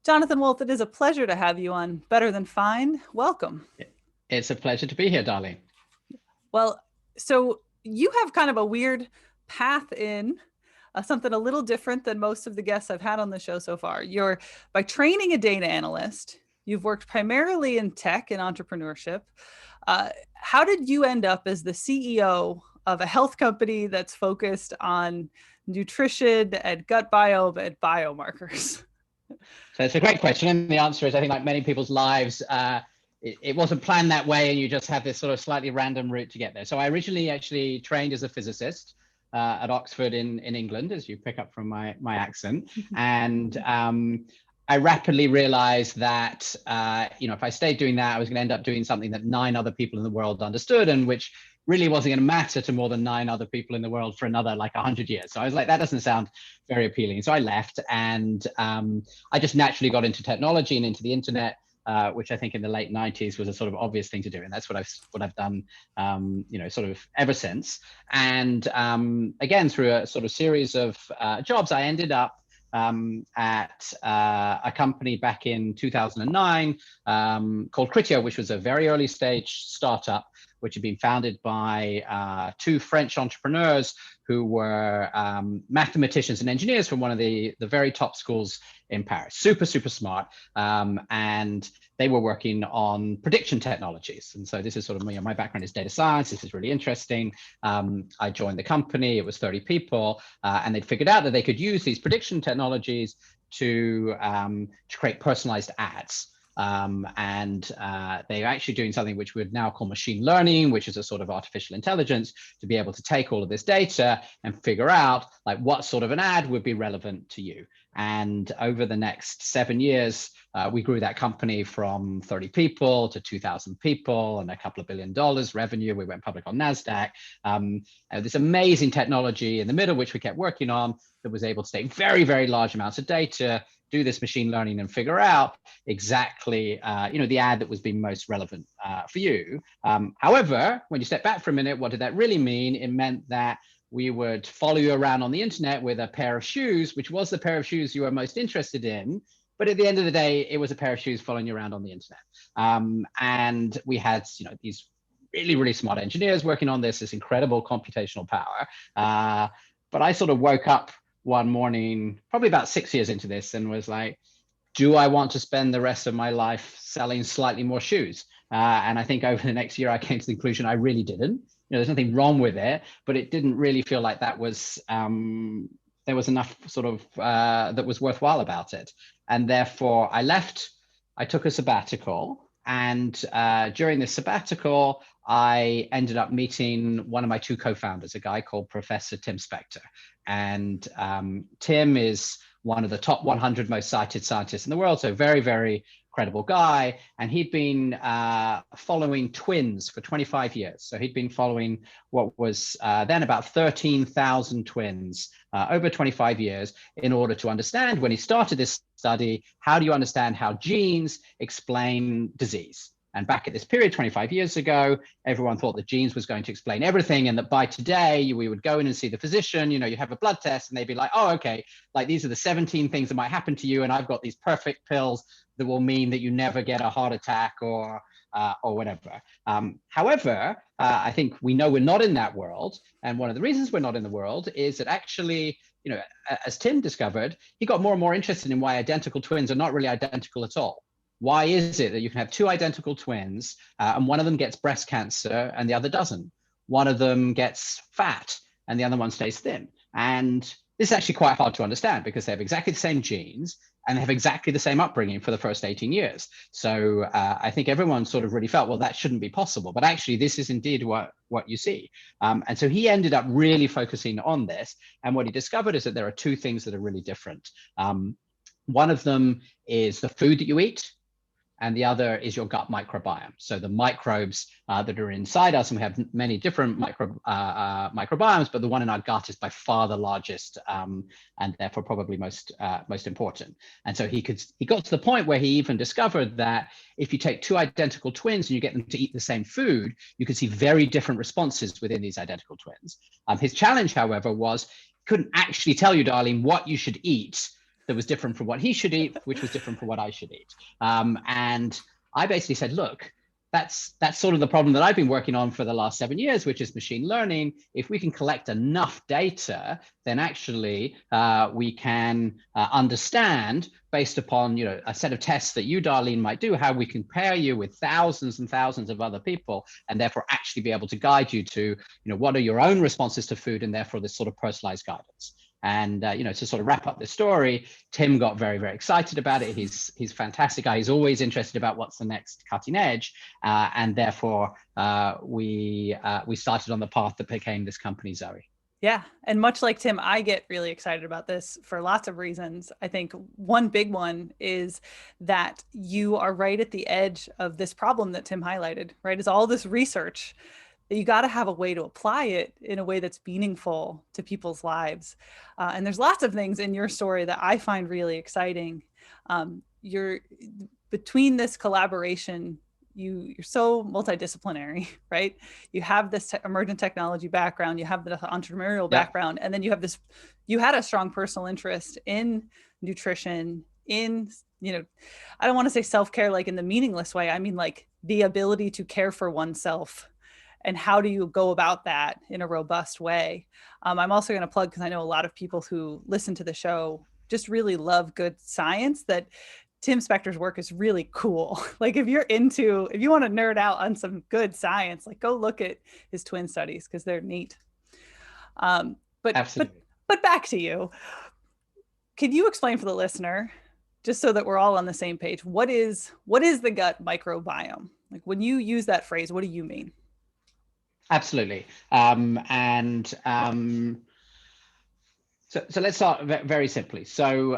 Jonathan Wolf, it is a pleasure to have you on Better Than Fine. Welcome. It's a pleasure to be here, darling. Well, so you have kind of a weird path in something a little different than most of the guests I've had on the show so far. You're, by training a data analyst, you've worked primarily in tech and entrepreneurship. How did you end up as the CEO of a health company that's focused on nutrition and gut biome and biomarkers? So it's a great question. And the answer is, I think like many people's lives, it wasn't planned that way. And you just have this sort of slightly random route to get there. So I originally actually trained as a physicist at Oxford in England, as you pick up from my accent. And I rapidly realized that, if I stayed doing that, I was going to end up doing something that 9 other people in the world understood, and which really wasn't going to matter to more than 9 other people in the world for another like 100 years. So I was like, that doesn't sound very appealing. So I left, and I just naturally got into technology and into the internet, which I think in the late 90s was a sort of obvious thing to do. And that's what I've done, sort of ever since. And again, through a sort of series of jobs, I ended up at a company back in 2009 called Criteo, which was a very early stage startup, which had been founded by 2 French entrepreneurs who were mathematicians and engineers from one of the very top schools in Paris. Super, super smart. And they were working on prediction technologies. And so this is sort of my background is data science. This is really interesting. I joined the company. It was 30 people. And they'd figured out that they could use these prediction technologies to create personalized ads. And they're actually doing something which we would now call machine learning, which is a sort of artificial intelligence to be able to take all of this data and figure out like what sort of an ad would be relevant to you. And over the next 7 years, we grew that company from 30 people to 2,000 people and a couple of $1 billion revenue. We went public on NASDAQ. This amazing technology in the middle, which we kept working on, that was able to take very, very large amounts of data, do this machine learning and figure out exactly, the ad that was being most relevant for you. However, when you step back for a minute, what did that really mean? It meant that we would follow you around on the internet with a pair of shoes, which was the pair of shoes you were most interested in. But at the end of the day, it was a pair of shoes following you around on the internet. And we had, these really, really smart engineers working on this incredible computational power. But I sort of woke up one morning, probably about 6 years into this, and was like, do I want to spend the rest of my life selling slightly more shoes? And I think over the next year, I came to the conclusion I really didn't. There's nothing wrong with it, but it didn't really feel like that was, there was enough sort of that was worthwhile about it. And therefore I left, I took a sabbatical. And during this sabbatical, I ended up meeting one of my 2 co-founders, a guy called Professor Tim Spector. And Tim is one of the top 100 most cited scientists in the world. So very, very credible guy. And he'd been following twins for 25 years. So he'd been following what was then about 13,000 twins over 25 years in order to understand, when he started this study, how do you understand how genes explain disease? And back at this period, 25 years ago, everyone thought that genes was going to explain everything, and that by today, we would go in and see the physician, you have a blood test, and they'd be like, oh, okay, like these are the 17 things that might happen to you, and I've got these perfect pills that will mean that you never get a heart attack or whatever. However, I think we know we're not in that world, and one of the reasons we're not in the world is that actually, as Tim discovered, he got more and more interested in why identical twins are not really identical at all. Why is it that you can have 2 identical twins and one of them gets breast cancer and the other doesn't? One of them gets fat and the other one stays thin. And this is actually quite hard to understand because they have exactly the same genes and they have exactly the same upbringing for the first 18 years. So I think everyone sort of really felt, well, that shouldn't be possible. But actually, this is indeed what you see. And so he ended up really focusing on this. And what he discovered is that there are 2 things that are really different. One of them is the food that you eat. And the other is your gut microbiome. So the microbes that are inside us, and we have many different microbiomes, but the one in our gut is by far the largest, and therefore probably most important. And so he got to the point where he even discovered that if you take 2 identical twins and you get them to eat the same food, you can see very different responses within these identical twins. His challenge, however, was he couldn't actually tell you, darling, what you should eat that was different from what he should eat, which was different from what I should eat. And I basically said, look, that's sort of the problem that I've been working on for the last 7 years, which is machine learning. If we can collect enough data, then actually we can understand, based upon a set of tests that you, Darlene, might do, how we can pair you with thousands and thousands of other people, and therefore actually be able to guide you to what are your own responses to food, and therefore this sort of personalized guidance. And to sort of wrap up the story, Tim got very, very excited about it. He's a fantastic guy. He's always interested about what's the next cutting edge, and therefore we started on the path that became this company, ZOE. Yeah, and much like Tim, I get really excited about this for lots of reasons. I think one big one is that you are right at the edge of this problem that Tim highlighted. Right, is all this research. You got to have a way to apply it in a way that's meaningful to people's lives. And there's lots of things in your story that I find really exciting. You're between this collaboration, you're so multidisciplinary, right? You have this emergent technology background, you have the entrepreneurial background, and then you have this, you had a strong personal interest in nutrition, in, I don't want to say self-care like in the meaningless way. I mean, like the ability to care for oneself. And how do you go about that in a robust way? I'm also going to plug, because I know a lot of people who listen to the show just really love good science, that Tim Spector's work is really cool. Like if you want to nerd out on some good science, like go look at his twin studies because they're neat. But back to you. Can you explain for the listener, just so that we're all on the same page, what is the gut microbiome? Like when you use that phrase, what do you mean? Absolutely. So let's start very simply. So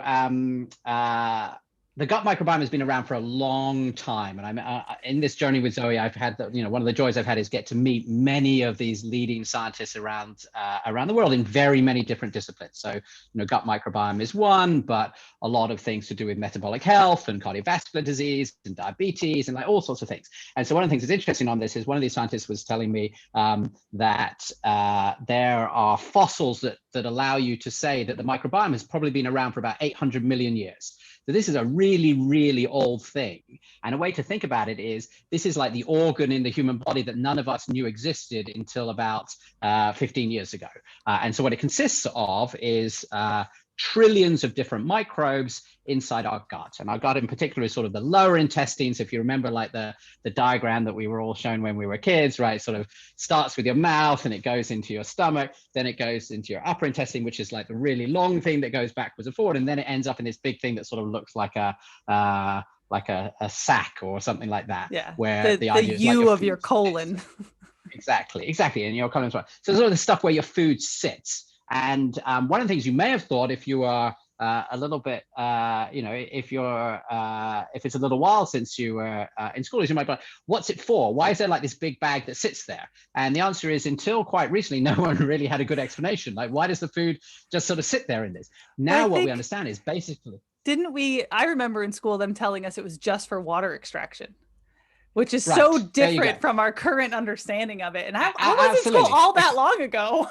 the gut microbiome has been around for a long time, and I'm in this journey with ZOE. I've had one of the joys I've had is get to meet many of these leading scientists around the world in very many different disciplines. So gut microbiome is one, but a lot of things to do with metabolic health and cardiovascular disease and diabetes and like all sorts of things. And so one of the things that's interesting on this is one of these scientists was telling me that there are fossils that allow you to say that the microbiome has probably been around for about 800 million years. So this is a really, really old thing. And a way to think about it is this is like the organ in the human body that none of us knew existed until about 15 years ago. And so what it consists of is trillions of different microbes inside our gut. And our gut in particular is sort of the lower intestines. If you remember like the diagram that we were all shown when we were kids, right? Sort of starts with your mouth and it goes into your stomach, then it goes into your upper intestine, which is like the really long thing that goes backwards and forward. And then it ends up in this big thing that sort of looks like a sack or something like that. Yeah, where the idea is like of your colon. Exactly. And your colon as well. So sort of the stuff where your food sits. And one of the things you may have thought if you are a little bit, if it's a little while since you were in school, you might be like, what's it for? Why is there like this big bag that sits there? And the answer is until quite recently, no one really had a good explanation. Like, why does the food just sort of sit there in this? Now what we understand is basically. I remember in school them telling us it was just for water extraction, which is so different from our current understanding of it. And I was in school all that long ago.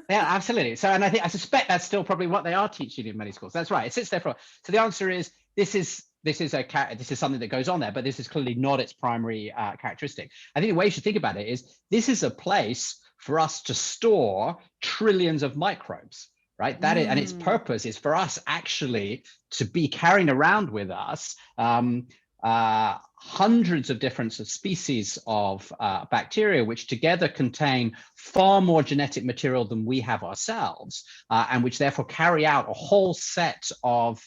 Yeah, absolutely. So, and I suspect that's still probably what they are teaching in many schools. That's right. It sits there for. So the answer is this is something that goes on there, but this is clearly not its primary characteristic. I think the way you should think about it is this is a place for us to store trillions of microbes, right? That is, and its purpose is for us actually to be carrying around with us hundreds of different species of bacteria, which together contain far more genetic material than we have ourselves, and which therefore carry out a whole set of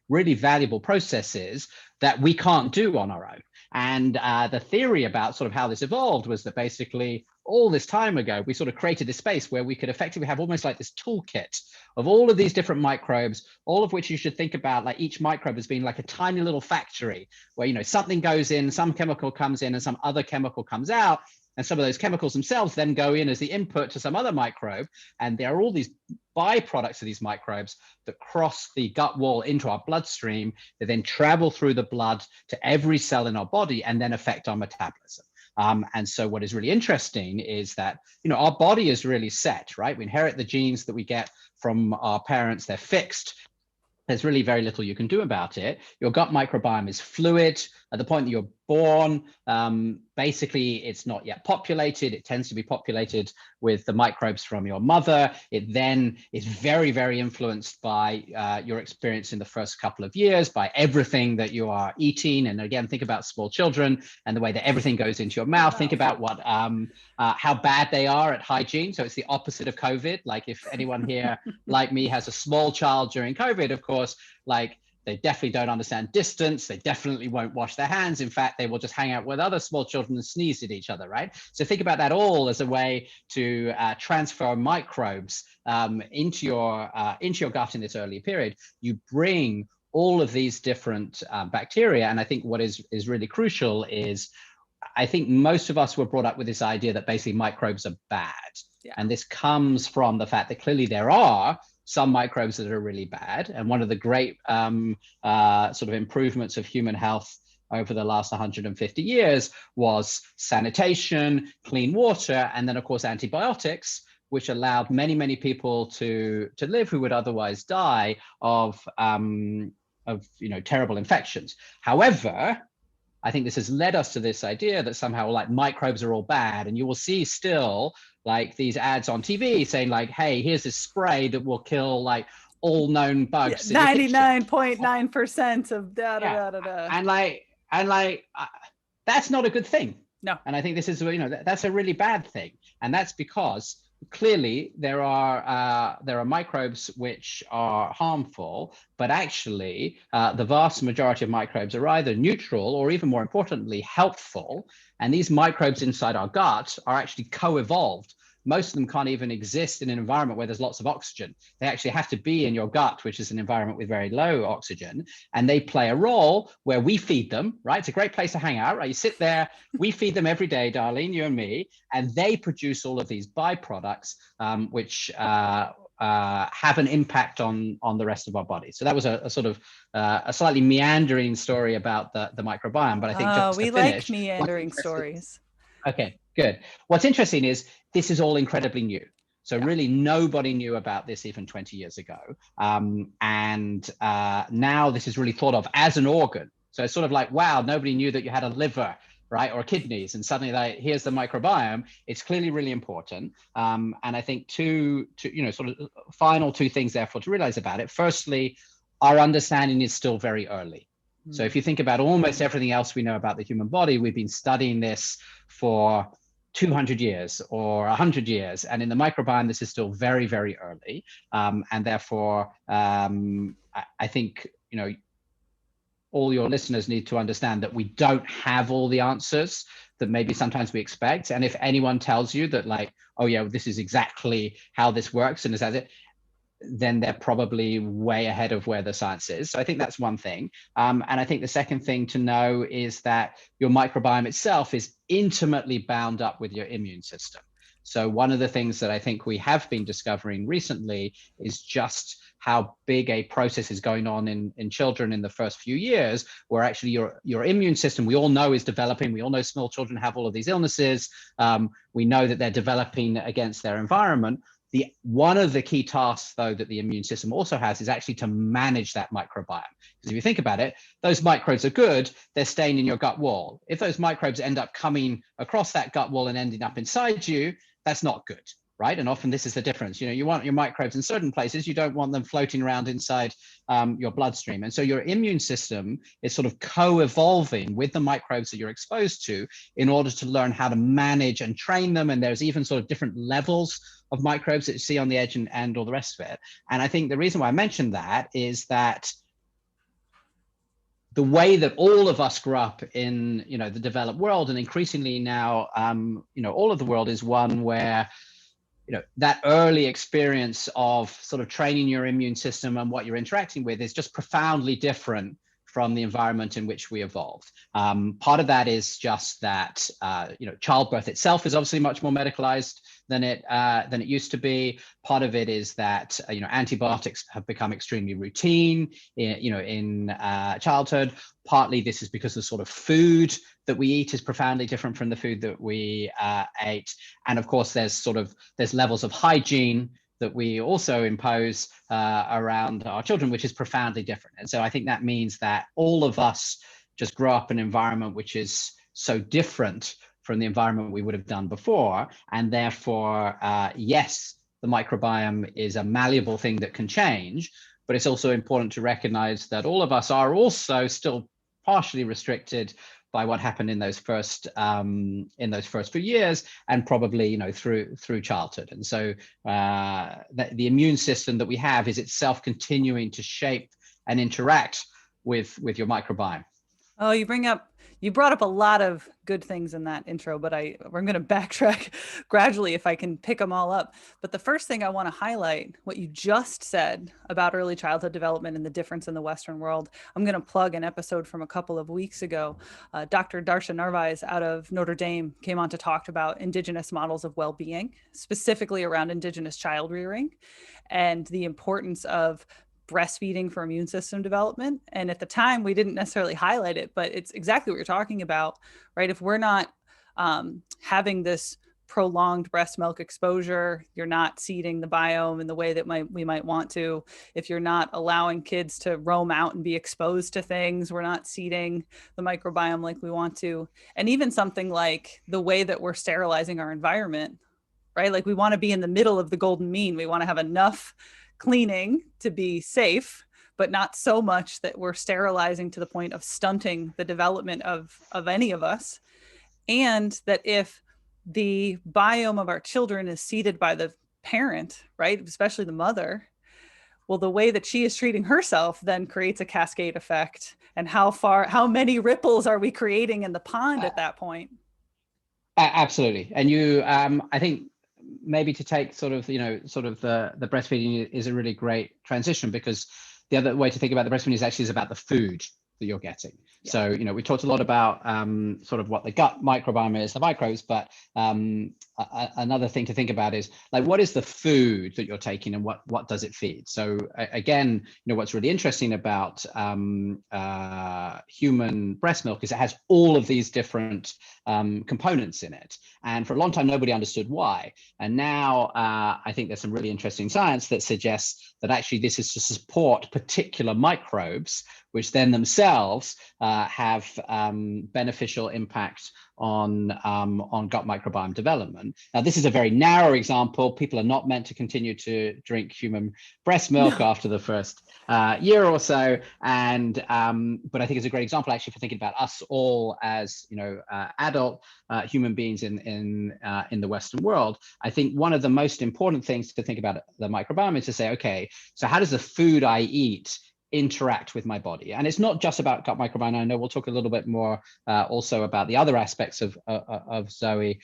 really valuable processes that we can't do on our own. And the theory about sort of how this evolved was that basically all this time ago, we sort of created this space where we could effectively have almost like this toolkit of all of these different microbes, all of which you should think about like each microbe as being like a tiny little factory where, something goes in, some chemical comes in and some other chemical comes out. And some of those chemicals themselves then go in as the input to some other microbe. And there are all these byproducts of these microbes that cross the gut wall into our bloodstream, that then travel through the blood to every cell in our body and then affect our metabolism. And so what is really interesting is that, our body is really set, right? We inherit the genes that we get from our parents, they're fixed. there's really very little you can do about it. Your gut microbiome is fluid. At the point that you're born, basically it's not yet populated. It tends to be populated with the microbes from your mother. It then is very, very influenced by your experience in the first couple of years, by everything that you are eating. And again, think about small children and the way that everything goes into your mouth. Think about what how bad they are at hygiene. So it's the opposite of COVID. Like if anyone here like me has a small child during COVID, of course, like they definitely don't understand distance. They definitely won't wash their hands. In fact, they will just hang out with other small children and sneeze at each other, right? So think about that all as a way to transfer microbes into your gut in this early period. You bring all of these different bacteria, and I think what is really crucial is I think most of us were brought up with this idea that basically microbes are bad. Yeah. And this comes from the fact that clearly there are some microbes that are really bad. And one of the great sort of improvements of human health over the last 150 years was sanitation, clean water, and then of course antibiotics, which allowed many, many people to live who would otherwise die of terrible infections. However, I think this has led us to this idea that somehow like microbes are all bad, and you will see still like these ads on TV saying like, hey, here's this spray that will kill like all known bugs. 99.9% of da da da da. And that's not a good thing. No. And I think this is, that's a really bad thing. And that's because clearly there are microbes which are harmful, but actually the vast majority of microbes are either neutral or even more importantly, helpful. And these microbes inside our gut are actually co-evolved. Most of them can't even exist in an environment where there's lots of oxygen. They actually have to be in your gut, which is an environment with very low oxygen. And they play a role where we feed them, right? It's a great place to hang out, right? You sit there, we feed them every day, Darlene, you and me, and they produce all of these byproducts, which have an impact on the rest of our body. So that was a sort of a slightly meandering story about the microbiome. But I think just we like meandering stories. Okay, good. What's interesting is this is all incredibly new. So really nobody knew about this even 20 years ago. And now this is really thought of as an organ. So it's sort of like, wow, nobody knew that you had a liver, right? Or kidneys. And suddenly like, here's the microbiome. It's clearly really important. And I think two sort of final two things therefore to realize about it. Firstly, our understanding is still very early. So if you think about almost everything else we know about the human body, we've been studying this for 200 years or 100 years. And in the microbiome, this is still very, very early. And therefore, I think, all your listeners need to understand that we don't have all the answers that maybe sometimes we expect. And if anyone tells you that like, oh yeah, this is exactly how this works and is as it, then they're probably way ahead of where the science is. So I think that's one thing. And I think the second thing to know is that your microbiome itself is intimately bound up with your immune system. So one of the things that I think we have been discovering recently is just how big a process is going on in children in the first few years, where actually your immune system, we all know, is developing. We all know small children have all of these illnesses. We know that they're developing against their environment. One of the key tasks, though, that the immune system also has is actually to manage that microbiome. Because if you think about it, those microbes are good, they're staying in your gut wall. If those microbes end up coming across that gut wall and ending up inside you, that's not good, right? And often this is the difference. You want your microbes in certain places, you don't want them floating around inside your bloodstream. And so your immune system is sort of co-evolving with the microbes that you're exposed to in order to learn how to manage and train them. And there's even sort of different levels of microbes that you see on the edge and all the rest of it. And I think the reason why I mentioned that is that the way that all of us grew up in, the developed world, and increasingly now, all of the world is one where, that early experience of sort of training your immune system and what you're interacting with is just profoundly different from the environment in which we evolved. Part of that is just that, childbirth itself is obviously much more medicalized than it used to be. Part of it is that antibiotics have become extremely routine in childhood. Partly this is because the sort of food that we eat is profoundly different from the food that we ate. And of course, there's levels of hygiene that we also impose around our children, which is profoundly different. And so I think that means that all of us just grow up in an environment which is so different from the environment we would have done before. And therefore, yes, the microbiome is a malleable thing that can change, but it's also important to recognize that all of us are also still partially restricted by what happened in those first few years, and probably through childhood. And so the immune system that we have is itself continuing to shape and interact with your microbiome. Oh, you brought up a lot of good things in that intro, but I'm going to backtrack gradually if I can pick them all up. But the first thing I want to highlight, what you just said about early childhood development and the difference in the Western world. I'm going to plug an episode from a couple of weeks ago. Dr. Darshan Narvaez out of Notre Dame came on to talk about indigenous models of well-being, specifically around indigenous child rearing and the importance of breastfeeding for immune system development. And at the time, we didn't necessarily highlight it, but it's exactly what you're talking about, right? If we're not having this prolonged breast milk exposure, you're not seeding the biome in the way that we might want to. If you're not allowing kids to roam out and be exposed to things, we're not seeding the microbiome like we want to. And even something like the way that we're sterilizing our environment, right? Like we want to be in the middle of the golden mean. We want to have enough cleaning to be safe, but not so much that we're sterilizing to the point of stunting the development of any of us. And that if the biome of our children is seeded by the parent, right, especially the mother, well, the way that she is treating herself then creates a cascade effect. And how many ripples are we creating in the pond at that point? Absolutely. And I think maybe to take the breastfeeding is a really great transition, because the other way to think about the breastfeeding is about the food that you're getting. Yeah. So, we talked a lot about what the gut microbiome is, the microbes, but another thing to think about is like, what is the food that you're taking and what does it feed? So again, what's really interesting about human breast milk is it has all of these different components in it. And for a long time, nobody understood why. And now I think there's some really interesting science that suggests that actually this is to support particular microbes, which then themselves have beneficial impact on gut microbiome development. Now, this is a very narrow example. People are not meant to continue to drink human breast milk after the first year or so. And but I think it's a great example actually for thinking about us all as adult human beings in the Western world. I think one of the most important things to think about the microbiome is to say, okay, so how does the food I eat interact with my body? And it's not just about gut microbiome. I know we'll talk a little bit more also about the other aspects of ZOE,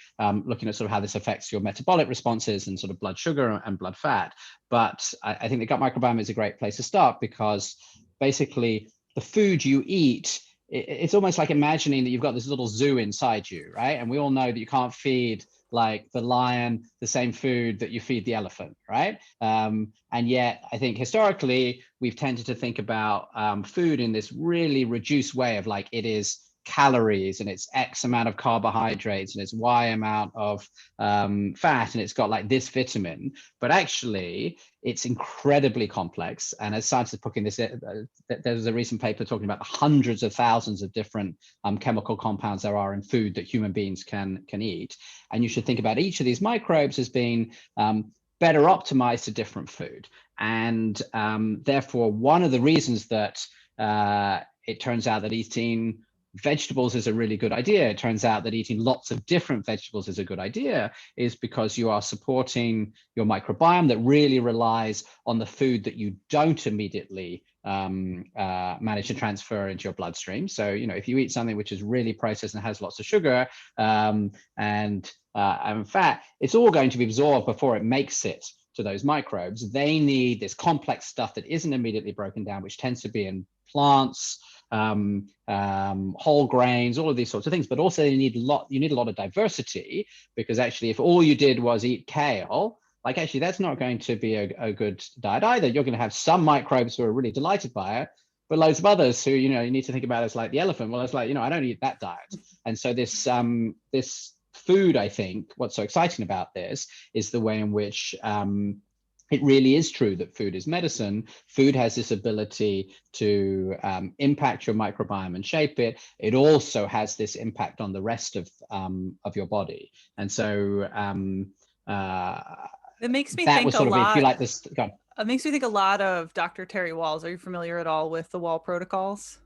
looking at how this affects your metabolic responses and blood sugar and blood fat. But I think the gut microbiome is a great place to start, because basically the food you eat, it's almost like imagining that you've got this little zoo inside you, right? And we all know that you can't feed like the lion the same food that you feed the elephant, right? And yet I think historically we've tended to think about food in this really reduced way of like, it is calories and it's X amount of carbohydrates and it's Y amount of fat and it's got like this vitamin, but actually it's incredibly complex. And as scientists are putting this, there's a recent paper talking about the hundreds of thousands of different chemical compounds there are in food that human beings can eat. And you should think about each of these microbes as being better optimized to different food. And therefore, one of the reasons that it turns out that eating vegetables is a really good idea, it turns out that eating lots of different vegetables is a good idea, is because you are supporting your microbiome that really relies on the food that you don't immediately manage to transfer into your bloodstream. So, if you eat something which is really processed and has lots of sugar and fat, it's all going to be absorbed before it makes it to those microbes. They need this complex stuff that isn't immediately broken down, which tends to be in plants, whole grains, all of these sorts of things. But also you need a lot of diversity, because actually if all you did was eat kale, like actually that's not going to be a good diet either. You're going to have some microbes who are really delighted by it, but loads of others who, you need to think about as like the elephant. Well, it's like, I don't eat that diet. And so this food, I think what's so exciting about this is the way in which it really is true that food is medicine. Food has this ability to impact your microbiome and shape it. It also has this impact on the rest of your body. And so it makes me that think was a sort of, if you lot. like this. Go on. It makes me think a lot of Dr. Terry Walls. Are you familiar at all with the Wall protocols?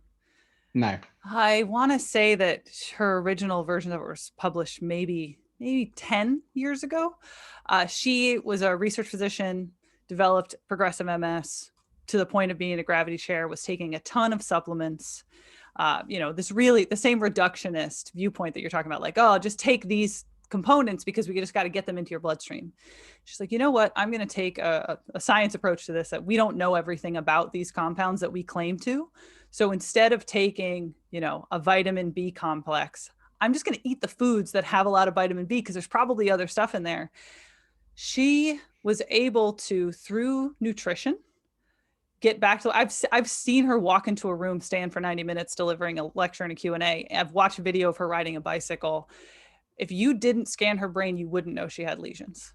No. I want to say that her original version of it was published maybe 10 years ago. She was a research physician, developed progressive MS to the point of being a gravity chair, was taking a ton of supplements. This really the same reductionist viewpoint that you're talking about, like, oh, just take these components because we just got to get them into your bloodstream. She's like, you know what? I'm going to take a science approach to this, that we don't know everything about these compounds that we claim to. So instead of taking, a vitamin B complex, I'm just going to eat the foods that have a lot of vitamin B because there's probably other stuff in there. She was able to, through nutrition, get back to, I've seen her walk into a room, stand for 90 minutes delivering a lecture and a Q&A. I've watched a video of her riding a bicycle. If you didn't scan her brain, you wouldn't know she had lesions.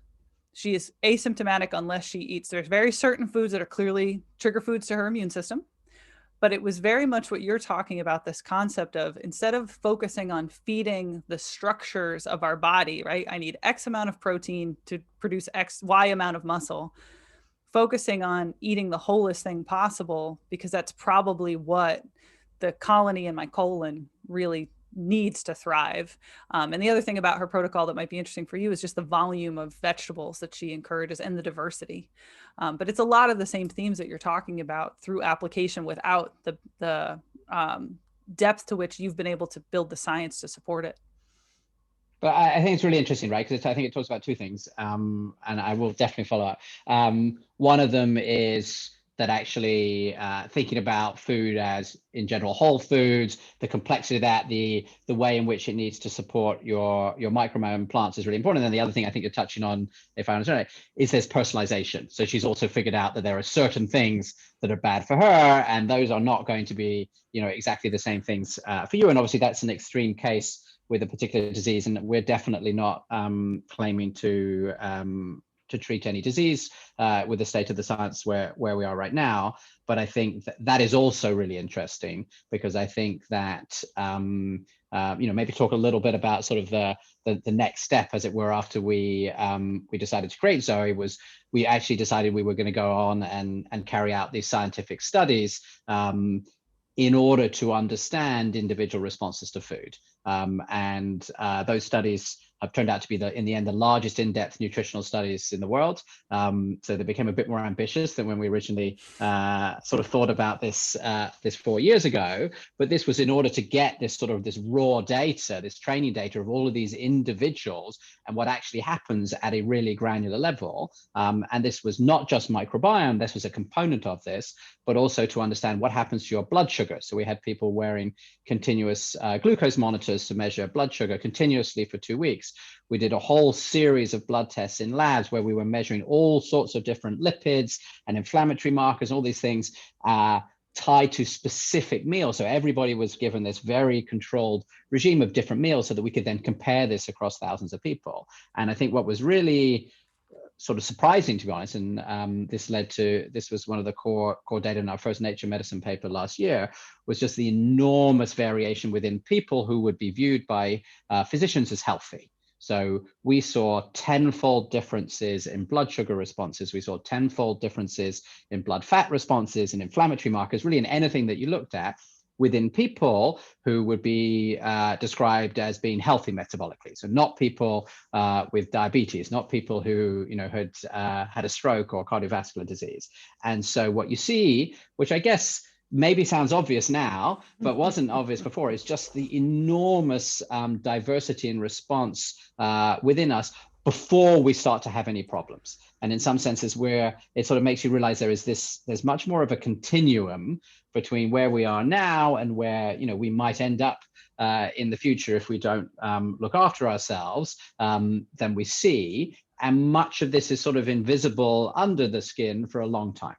She is asymptomatic unless she eats. There's very certain foods that are clearly trigger foods to her immune system. But it was very much what you're talking about, this concept of, instead of focusing on feeding the structures of our body, right? I need X amount of protein to produce Y amount of muscle. Focusing on eating the wholest thing possible, because that's probably what the colony in my colon really needs to thrive. And the other thing about her protocol that might be interesting for you is just the volume of vegetables that she encourages and the diversity. But it's a lot of the same themes that you're talking about through application without the depth to which you've been able to build the science to support it. But I think it's really interesting, right? Because I think it talks about two things, and I will definitely follow up. One of them is that actually thinking about food as, in general, whole foods, the complexity of that, the way in which it needs to support your microbiome plants is really important. And then the other thing I think you're touching on, if I understand it, is there's personalization. So she's also figured out that there are certain things that are bad for her, and those are not going to be, exactly the same things for you. And obviously that's an extreme case with a particular disease, and we're definitely not claiming to treat any disease with the state of the science where we are right now. But I think that is also really interesting, because I think that maybe talk a little bit about sort of the next step, as it were, after we decided to create ZOE, was we actually decided we were going to go on and carry out these scientific studies in order to understand individual responses to food. And those studies have turned out to be, in the end, the largest in-depth nutritional studies in the world. So they became a bit more ambitious than when we originally sort of thought about this 4 years ago. But this was in order to get this raw data, this training data of all of these individuals and what actually happens at a really granular level. And this was not just microbiome, this was a component of this, but also to understand what happens to your blood sugar. So we had people wearing continuous glucose monitors to measure blood sugar continuously for 2 weeks. We did a whole series of blood tests in labs where we were measuring all sorts of different lipids and inflammatory markers, all these things tied to specific meals. So everybody was given this very controlled regime of different meals so that we could then compare this across thousands of people. And I think what was really sort of surprising, to be honest, and this was one of the core data in our first Nature Medicine paper last year, was just the enormous variation within people who would be viewed by physicians as healthy. So we saw tenfold differences in blood sugar responses. We saw tenfold differences in blood fat responses and inflammatory markers, really in anything that you looked at, within people who would be described as being healthy metabolically. So not people with diabetes, not people who had a stroke or cardiovascular disease. And so what you see, which I guess maybe sounds obvious now, but wasn't obvious before, is just the enormous diversity in response within us before we start to have any problems. And in some senses, where it sort of makes you realize there's much more of a continuum between where we are now and where we might end up in the future if we don't look after ourselves than we see. And much of this is sort of invisible under the skin for a long time.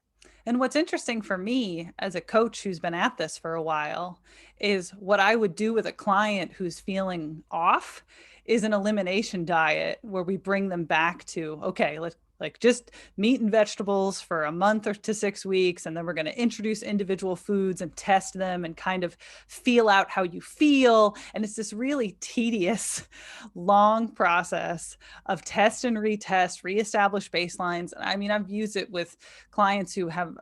And what's interesting for me as a coach who's been at this for a while is what I would do with a client who's feeling off is an elimination diet where we bring them back to, okay, like just meat and vegetables for a month or to 6 weeks. And then we're going to introduce individual foods and test them and kind of feel out how you feel. And it's this really tedious, long process of test and retest, reestablish baselines. I mean, I've used it with clients who have,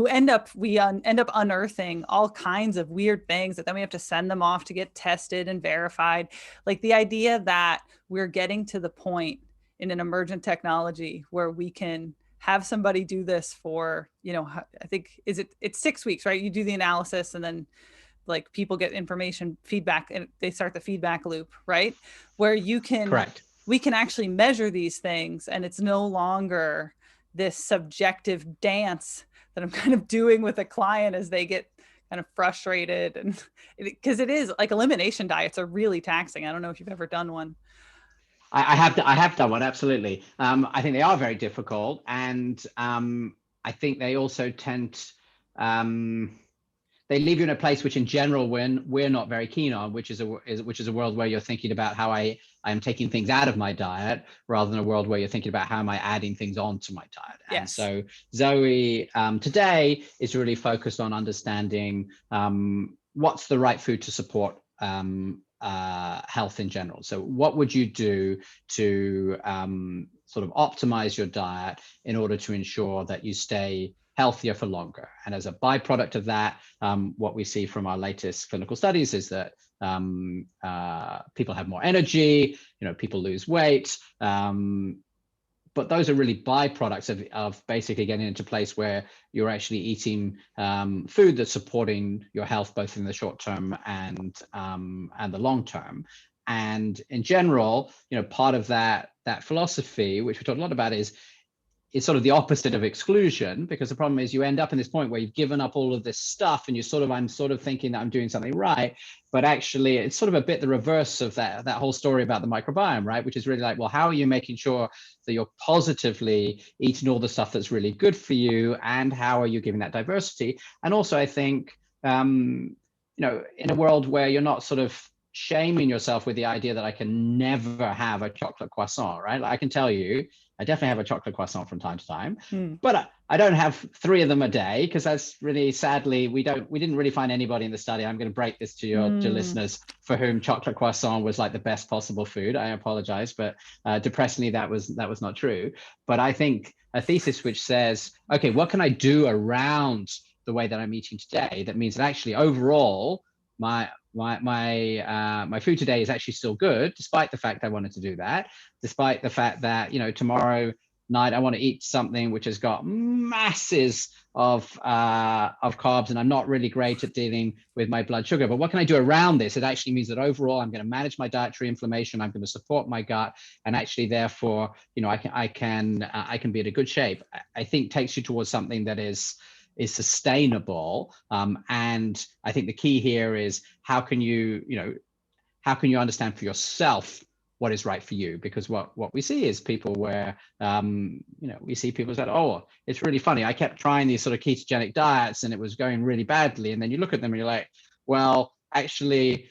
end up unearthing all kinds of weird things that then we have to send them off to get tested and verified. Like the idea that we're getting to the point in an emergent technology where we can have somebody do this for, I think it's 6 weeks, right? You do the analysis and then like people get information feedback and they start the feedback loop, right? Where Correct. we can actually measure these things and it's no longer this subjective dance that I'm kind of doing with a client as they get kind of frustrated. And because it is like elimination diets are really taxing. I don't know if you've ever done one. I have done one, absolutely. I think they are very difficult, and I think they also tend they leave you in a place which, in general, we're not very keen on, which is a world where you're thinking about how I am taking things out of my diet, rather than a world where you're thinking about how am I adding things onto my diet. Yes. And so ZOE today is really focused on understanding what's the right food to support health in general. So what would you do to sort of optimize your diet in order to ensure that you stay healthier for longer? And as a byproduct of that, what we see from our latest clinical studies is that people have more energy, people lose weight, but those are really byproducts of basically getting into a place where you're actually eating food that's supporting your health, both in the short term and the long term. And in general, part of that philosophy, which we talked a lot about, is sort of the opposite of exclusion, because the problem is you end up in this point where you've given up all of this stuff and I'm sort of thinking that I'm doing something right, but actually it's sort of a bit the reverse of that whole story about the microbiome, right? Which is really like, well, how are you making sure that you're positively eating all the stuff that's really good for you, and how are you giving that diversity? And also, I think, in a world where you're not sort of shaming yourself with the idea that I can never have a chocolate croissant, right? Like I can tell you, I definitely have a chocolate croissant from time to time, but I don't have 3 of them a day, because that's really, sadly, we didn't really find anybody in the study. I'm going to break this to your listeners, for whom chocolate croissant was like the best possible food. I apologize, but depressingly, that was not true. But I think a thesis which says, okay, what can I do around the way that I'm eating today that means that actually overall my food today is actually still good, despite the fact I wanted to do that, despite the fact that tomorrow night I want to eat something which has got masses of carbs, and I'm not really great at dealing with my blood sugar. But what can I do around this? It actually means that overall I'm going to manage my dietary inflammation, I'm going to support my gut, and actually therefore I can be in a good shape. I think takes you towards something that is sustainable, and I think the key here is how can you understand for yourself what is right for you? Because what we see is people where we see people say, oh, it's really funny, I kept trying these sort of ketogenic diets and it was going really badly, and then you look at them and you're like, well, actually,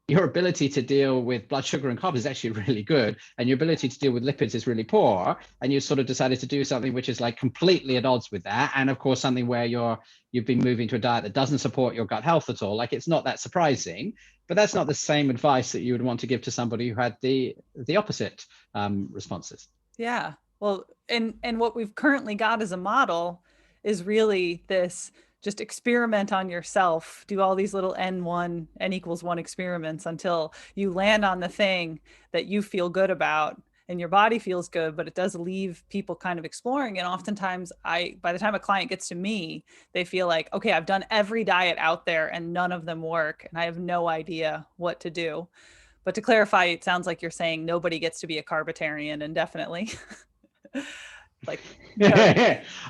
your ability to deal with blood sugar and carbs is actually really good, and your ability to deal with lipids is really poor, and you sort of decided to do something which is like completely at odds with that, and of course something where you've been moving to a diet that doesn't support your gut health at all. Like, it's not that surprising, but that's not the same advice that you would want to give to somebody who had the opposite responses. Yeah, well, and what we've currently got as a model is really this: just experiment on yourself, do all these little n equals 1 experiments until you land on the thing that you feel good about and your body feels good. But it does leave people kind of exploring. And oftentimes by the time a client gets to me, they feel like, okay, I've done every diet out there and none of them work, and I have no idea what to do. But to clarify, it sounds like you're saying nobody gets to be a carbitarian indefinitely. Like,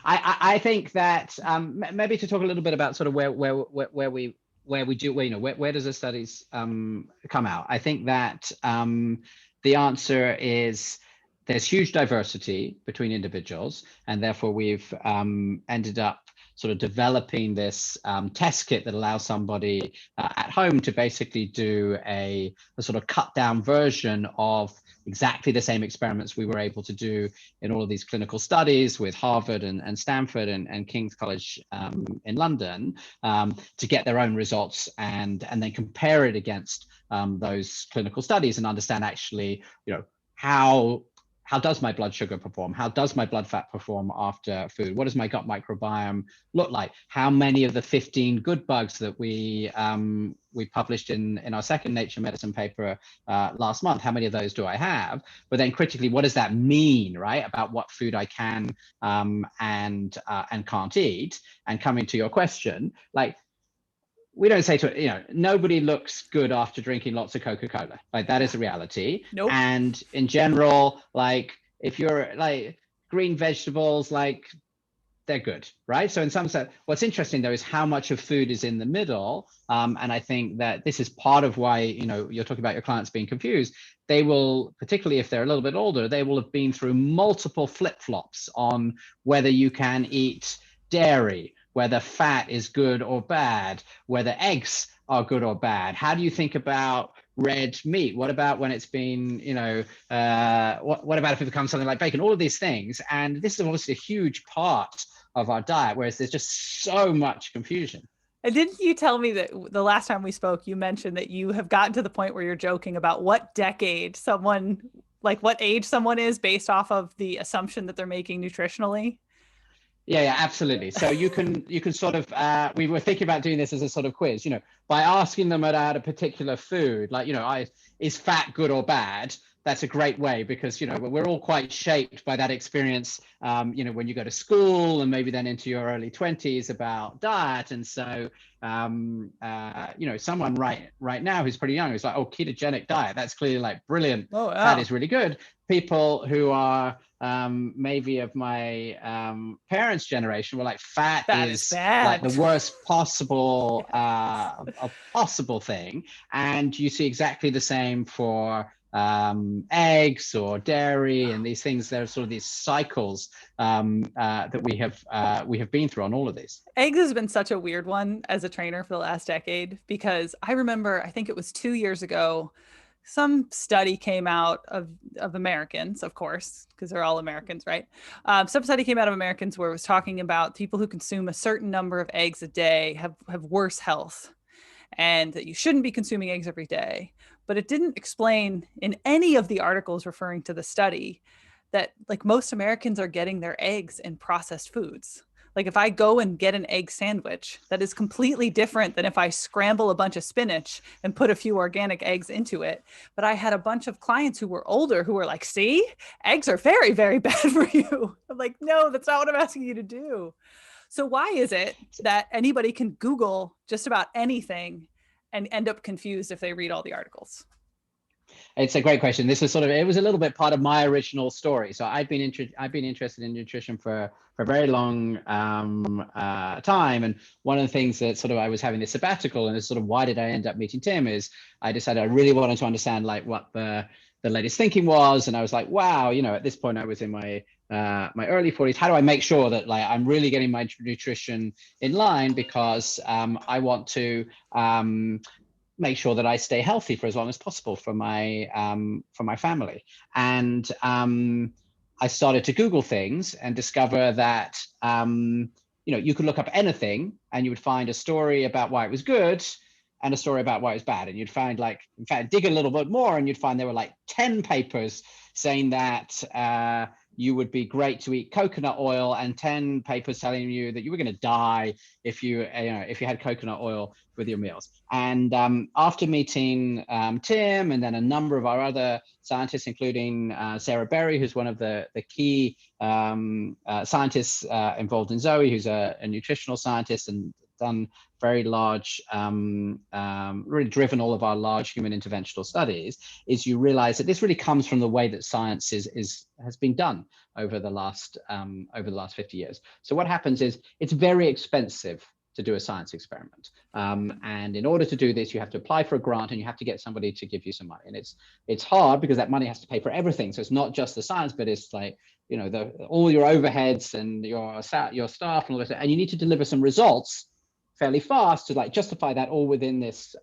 I think that maybe to talk a little bit about sort of where does the studies come out. I think that the answer is there's huge diversity between individuals, and therefore we've ended up sort of developing this test kit that allows somebody at home to basically do a sort of cut down version of exactly the same experiments we were able to do in all of these clinical studies with Harvard and Stanford and King's College in London, to get their own results and then compare it against those clinical studies and understand actually, how does my blood sugar perform? How does my blood fat perform after food? What does my gut microbiome look like? How many of the 15 good bugs that we published in our second Nature Medicine paper last month, how many of those do I have? But then critically, what does that mean, right, about what food I can and can't eat? And coming to your question, like, we don't say to it, nobody looks good after drinking lots of Coca-Cola. Like, that is a reality. Nope. And in general, like, if you're like green vegetables, like, they're good, right? So in some sense, what's interesting though is how much of food is in the middle. And I think that this is part of why, you're talking about your clients being confused. They will, particularly if they're a little bit older, they will have been through multiple flip-flops on whether you can eat dairy, whether fat is good or bad, whether eggs are good or bad. How do you think about red meat? What about when it's been, what about if it becomes something like bacon? All of these things. And this is obviously a huge part of our diet, whereas there's just so much confusion. And didn't you tell me that the last time we spoke, you mentioned that you have gotten to the point where you're joking about what age someone is based off of the assumption that they're making nutritionally? Yeah, absolutely. So you can sort of, we were thinking about doing this as a sort of quiz, by asking them about a particular food, like, is fat good or bad? That's a great way because, we're all quite shaped by that experience, when you go to school and maybe then into your early 20s about diet. And so, someone right now who's pretty young who's like, oh, ketogenic diet, that's clearly like brilliant. Oh, wow. That is really good. People who are maybe of my parents' generation were like, fat is like the worst possible possible thing. And you see exactly the same for eggs or dairy and these things. There are sort of these cycles that we have been through on all of these. Eggs has been such a weird one as a trainer for the last decade, because I remember, I think it was 2 years ago, some study came out of Americans, of course, because they're all Americans, right? Some study came out of Americans where it was talking about people who consume a certain number of eggs a day have worse health, and that you shouldn't be consuming eggs every day. But it didn't explain in any of the articles referring to the study that, like, most Americans are getting their eggs in processed foods. Like, if I go and get an egg sandwich, that is completely different than if I scramble a bunch of spinach and put a few organic eggs into it. But I had a bunch of clients who were older who were like, see, eggs are very, very bad for you. I'm like, no, that's not what I'm asking you to do. So why is it that anybody can Google just about anything and end up confused if they read all the articles? It's a great question. This is it was a little bit part of my original story. So I've been interested in nutrition for a very long time. And one of the things that I was having this sabbatical, and this why did I end up meeting Tim, is I decided I really wanted to understand like what the latest thinking was. And I was like, wow, at this point I was in my early 40s. How do I make sure that like I'm really getting my nutrition in line? Because I want to make sure that I stay healthy for as long as possible for my family. And I started to Google things and discover that you could look up anything and you would find a story about why it was good and a story about why it was bad. And you'd find, like, in fact, dig a little bit more and you'd find there were like 10 papers saying that you would be great to eat coconut oil, and 10 papers telling you that you were going to die if you had coconut oil with your meals. And after meeting Tim and then a number of our other scientists, including Sarah Berry, who's one of the key scientists involved in ZOE, who's a nutritional scientist and done very large, really driven all of our large human interventional studies, is you realize that this really comes from the way that science has been done over the last 50 years. So what happens is it's very expensive to do a science experiment. And in order to do this, you have to apply for a grant and you have to get somebody to give you some money. And it's hard because that money has to pay for everything. So it's not just the science, but it's like, all your overheads and your staff and all this, and you need to deliver some results fairly fast to like justify that all within this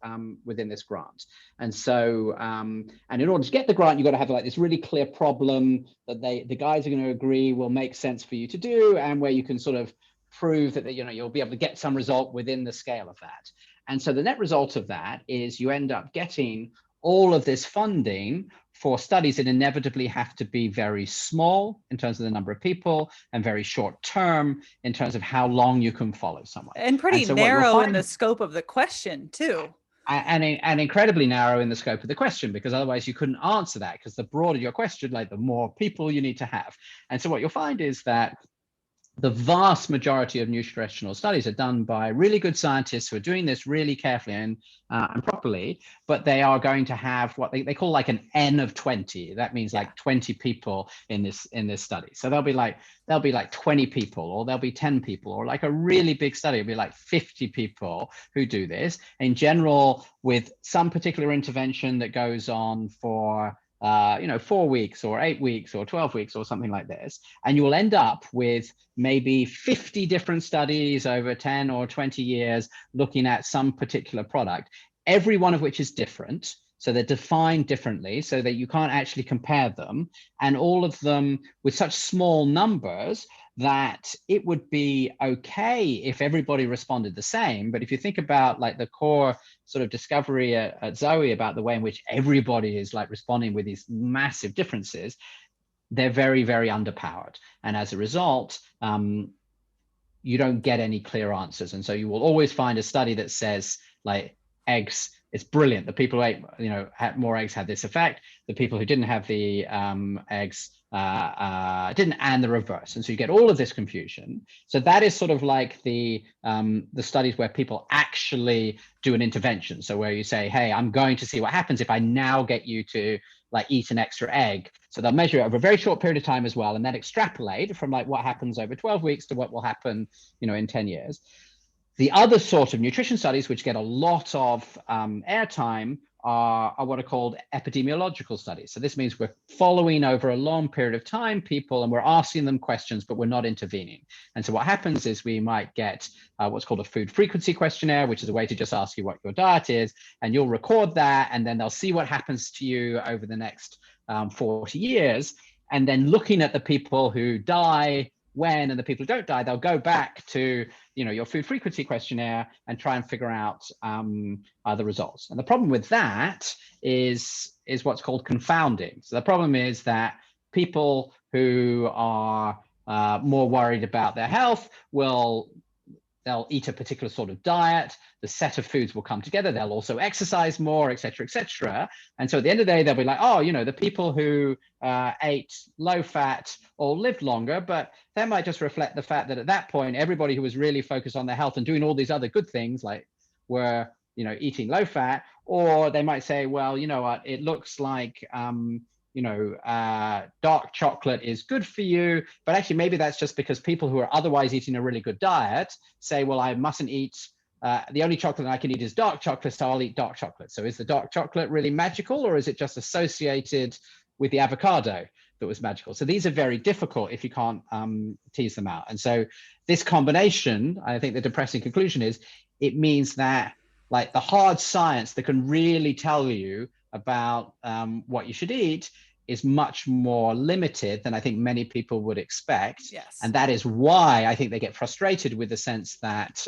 grant. And so and in order to get the grant, you've got to have like this really clear problem that the guys are going to agree will make sense for you to do, and where you can sort of prove that you'll be able to get some result within the scale of that. And so the net result of that is you end up getting all of this funding for studies that inevitably have to be very small in terms of the number of people, and very short term in terms of how long you can follow someone. And pretty narrow in the scope of the question too. And incredibly narrow in the scope of the question, because otherwise you couldn't answer that, because the broader your question, like the more people you need to have. And so what you'll find is that the vast majority of nutritional studies are done by really good scientists who are doing this really carefully and properly, but they are going to have what they call like an N of 20. That means like 20 people in this study. So there'll be like 20 people, or there'll be 10 people, or like a really big study, it'll be like 50 people who do this. In general, with some particular intervention that goes on for 4 weeks or 8 weeks or 12 weeks or something like this. And you will end up with maybe 50 different studies over 10 or 20 years looking at some particular product, every one of which is different. So they're defined differently so that you can't actually compare them, and all of them with such small numbers that it would be okay if everybody responded the same. But if you think about like the core sort of discovery at ZOE about the way in which everybody is like responding with these massive differences, they're very, very underpowered. And as a result, you don't get any clear answers. And so you will always find a study that says like eggs, it's brilliant. The people who ate, had more eggs had this effect. The people who didn't have the eggs didn't, and the reverse. And so you get all of this confusion. So that is sort of like the studies where people actually do an intervention. So where you say, hey, I'm going to see what happens if I now get you to like eat an extra egg. So they'll measure it over a very short period of time as well, and then extrapolate from like what happens over 12 weeks to what will happen, in 10 years. The other sort of nutrition studies, which get a lot of airtime, are what are called epidemiological studies. So this means we're following over a long period of time people, and we're asking them questions, but we're not intervening. And so what happens is we might get what's called a food frequency questionnaire, which is a way to just ask you what your diet is, and you'll record that, and then they'll see what happens to you over the next 40 years. And then looking at the people who die when and the people who don't die, they'll go back to your food frequency questionnaire and try and figure out the results. And the problem with that is what's called confounding. So the problem is that people who are more worried about their health they'll eat a particular sort of diet, the set of foods will come together, they'll also exercise more, et cetera, et cetera. And so at the end of the day, they'll be like, oh, the people who ate low fat all lived longer, but that might just reflect the fact that at that point, everybody who was really focused on their health and doing all these other good things, like were, eating low fat. Or they might say, well, you know what, it looks like, dark chocolate is good for you, but actually maybe that's just because people who are otherwise eating a really good diet say, well, I mustn't eat, the only chocolate I can eat is dark chocolate, so I'll eat dark chocolate. So is the dark chocolate really magical, or is it just associated with the avocado that was magical? So these are very difficult if you can't tease them out. And so this combination, I think the depressing conclusion is, it means that like the hard science that can really tell you about what you should eat is much more limited than I think many people would expect. Yes. And that is why I think they get frustrated with the sense that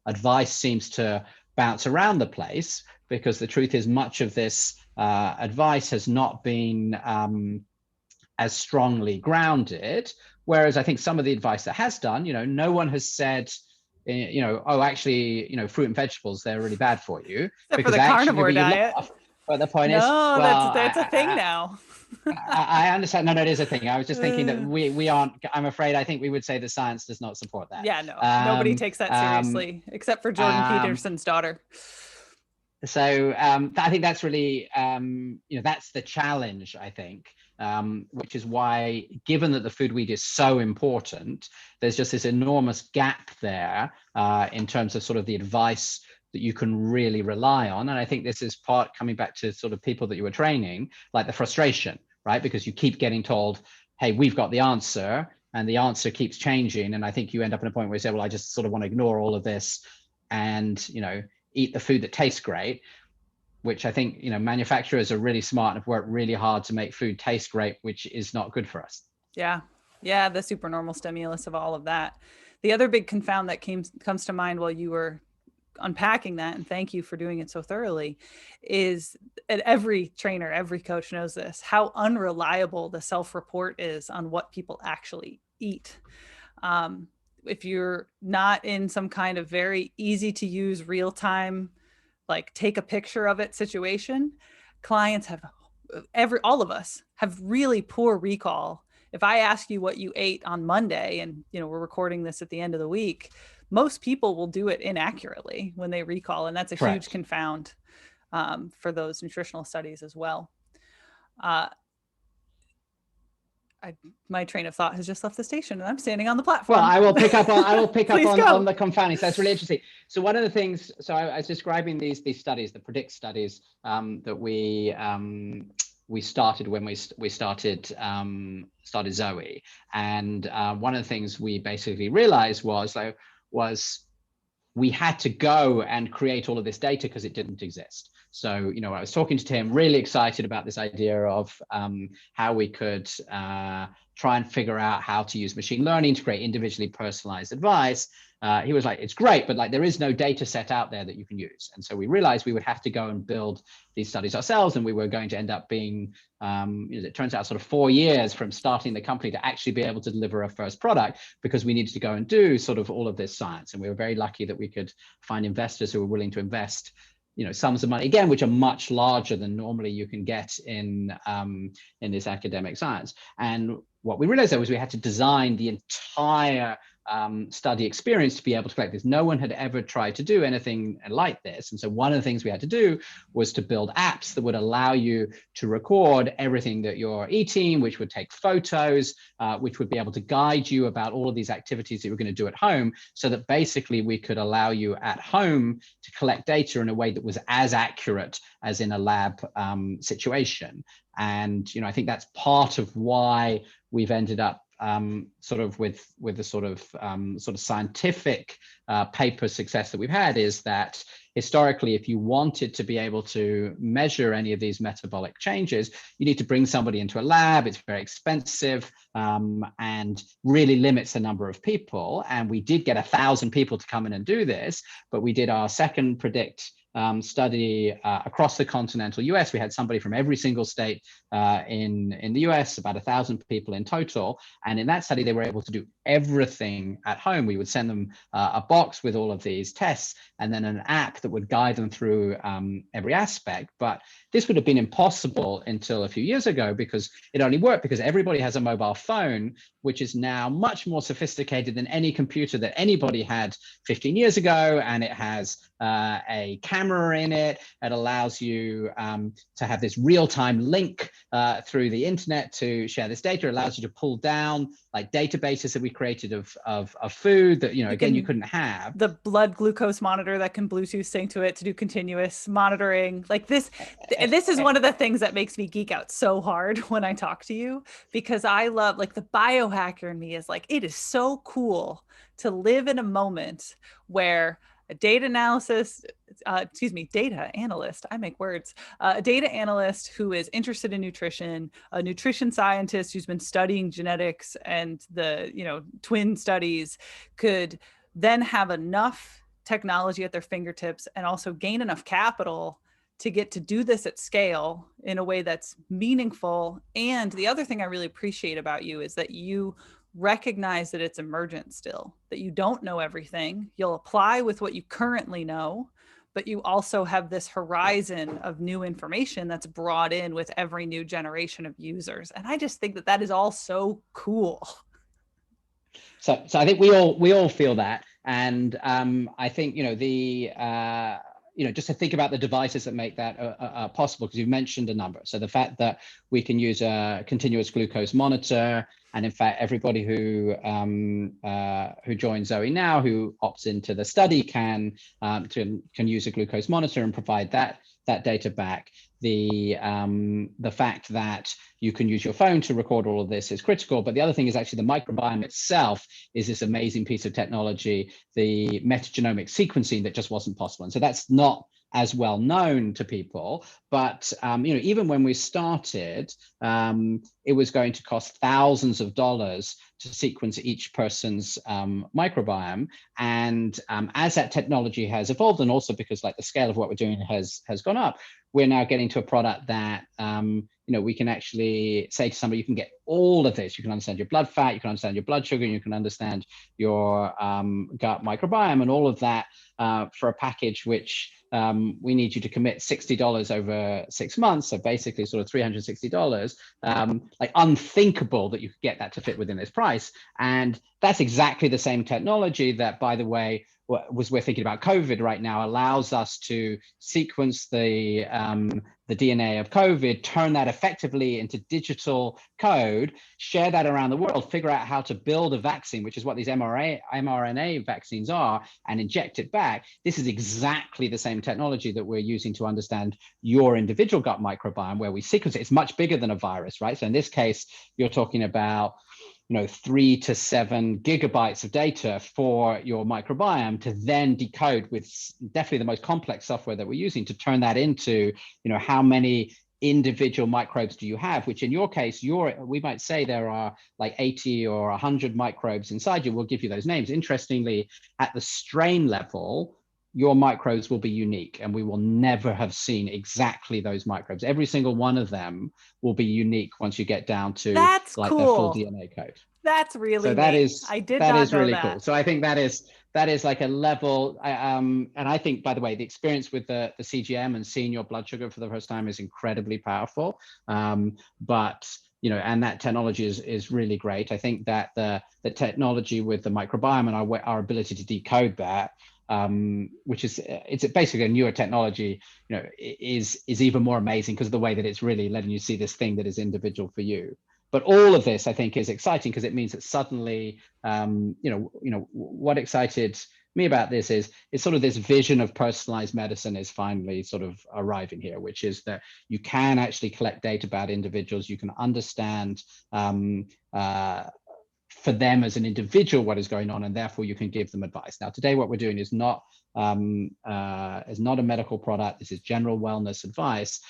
advice seems to bounce around the place, because the truth is much of this advice has not been as strongly grounded. Whereas I think some of the advice that has done, no one has said, oh, actually, fruit and vegetables, they're really bad for you. Except for the carnivore diet. But the point is, well, that's a thing now. I understand. No, it is a thing. I was just thinking that we aren't, I'm afraid, I think we would say the science does not support that. Yeah, no, nobody takes that seriously, except for Jordan Peterson's daughter. So I think that's really, that's the challenge, I think, which is why, given that the food we eat is so important, there's just this enormous gap there in terms of sort of the advice that you can really rely on. And I think this is part coming back to sort of people that you were training, like the frustration, right? Because you keep getting told, hey, we've got the answer, and the answer keeps changing. And I think you end up in a point where you say, well, I just sort of want to ignore all of this and, eat the food that tastes great, which I think, manufacturers are really smart and have worked really hard to make food taste great, which is not good for us. Yeah. Yeah. The supernormal stimulus of all of that. The other big confound that comes to mind while you were unpacking that, and thank you for doing it so thoroughly, is that every trainer, every coach knows this, how unreliable the self-report is on what people actually eat. If you're not in some kind of very easy to use real-time, like take a picture of it situation, clients have, all of us have really poor recall. If I ask you what you ate on Monday, and we're recording this at the end of the week, most people will do it inaccurately when they recall, and that's a Correct. huge confound for those nutritional studies as well. My train of thought has just left the station, and I'm standing on the platform. Well, I will pick up on the confounding. So that's really interesting. So one of the things, so I was describing these studies, the predict studies that we started when we started ZOE, and one of the things we basically realized was we had to go and create all of this data because it didn't exist. So, I was talking to Tim, really excited about this idea of how we could try and figure out how to use machine learning to create individually personalized advice. He was like, it's great, but there is no data set out there that you can use. And so we realized we would have to go and build these studies ourselves. And we were going to end up being, it turns out, sort of 4 years from starting the company to actually be able to deliver a first product, because we needed to go and do sort of all of this science. And we were very lucky that we could find investors who were willing to invest sums of money, again, which are much larger than normally you can get in this academic science. And what we realized, though, was we had to design the entire study experience to be able to collect this. No one had ever tried to do anything like this. And so one of the things we had to do was to build apps that would allow you to record everything that you're eating, which would take photos, which would be able to guide you about all of these activities that you're going to do at home, so that basically we could allow you at home to collect data in a way that was as accurate as in a lab situation. And I think that's part of why we've ended up sort of with the sort of scientific paper success that we've had, is that historically, if you wanted to be able to measure any of these metabolic changes, you need to bring somebody into a lab. It's very expensive and really limits the number of people. And we did get 1,000 people to come in and do this, but we did our second predict study across the continental US. We had somebody from every single state in the US, about 1,000 people in total. And in that study, they were able to do everything at home. We would send them a box with all of these tests, and then an app that would guide them through every aspect. But this would have been impossible until a few years ago, because it only worked because everybody has a mobile phone, which is now much more sophisticated than any computer that anybody had 15 years ago. And it has a camera in it. It allows you to have this real-time link through the internet to share this data. It allows you to pull down like databases that we created of food that, again, you couldn't have. The blood glucose monitor that can Bluetooth sync to it to do continuous monitoring. Like this is one of the things that makes me geek out so hard when I talk to you, because I love, like, the biohacker in me is like, it is so cool to live in a moment where a data analyst, I make words, a data analyst who is interested in nutrition, a nutrition scientist who's been studying genetics and the, twin studies, could then have enough technology at their fingertips and also gain enough capital to get to do this at scale in a way that's meaningful. And the other thing I really appreciate about you is that you recognize that it's emergent still, that you don't know everything. You'll apply with what you currently know, but you also have this horizon of new information that's brought in with every new generation of users. And I just think that that is all so cool. So I think we all feel that. And I think, just to think about the devices that make that possible, because you've mentioned a number. So the fact that we can use a continuous glucose monitor, And in fact, everybody who joins ZOE now, who opts into the study, can use a glucose monitor and provide that data back. The fact that you can use your phone to record all of this is critical. But the other thing is actually the microbiome itself is this amazing piece of technology, the metagenomic sequencing that just wasn't possible. And so that's not as well known to people, but even when we started, it was going to cost thousands of dollars to sequence each person's microbiome. And as that technology has evolved, and also because like the scale of what we're doing has gone up, we're now getting to a product that we can actually say to somebody, you can get all of this. You can understand your blood fat, you can understand your blood sugar, you can understand your gut microbiome, and all of that for a package which we need you to commit $60 over 6 months. So basically sort of $360, like unthinkable that you could get that to fit within this price. And that's exactly the same technology that, by the way, we're thinking about COVID right now, allows us to sequence the DNA of COVID, turn that effectively into digital code, share that around the world, figure out how to build a vaccine, which is what these mRNA vaccines are, and inject it back. This is exactly the same technology that we're using to understand your individual gut microbiome, where we sequence it. It's much bigger than a virus, right? So in this case, you're talking about 3 to 7 gigabytes of data for your microbiome to then decode with definitely the most complex software that we're using to turn that into, how many individual microbes do you have, which in your case, we might say there are like 80 or 100 microbes inside you. We'll give you those names. Interestingly, at the strain level, your microbes will be unique, and we will never have seen exactly those microbes. Every single one of them will be unique once you get down to That's like cool. the full DNA code. That's really So that neat. is I did that not is know really that. cool. So I think that is like a level. And I think, by the way, the experience with the CGM and seeing your blood sugar for the first time is incredibly powerful. But and that technology is really great. I think that the technology with the microbiome and our ability to decode that, which it's basically a newer technology, is even more amazing because of the way that it's really letting you see this thing that is individual for you. But all of this, I think, is exciting because it means that suddenly, what excited me about this is sort of this vision of personalized medicine is finally sort of arriving here, which is that you can actually collect data about individuals. You can understand for them as an individual what is going on, and therefore you can give them advice. Now, today what we're doing is not a medical product. This is general wellness advice.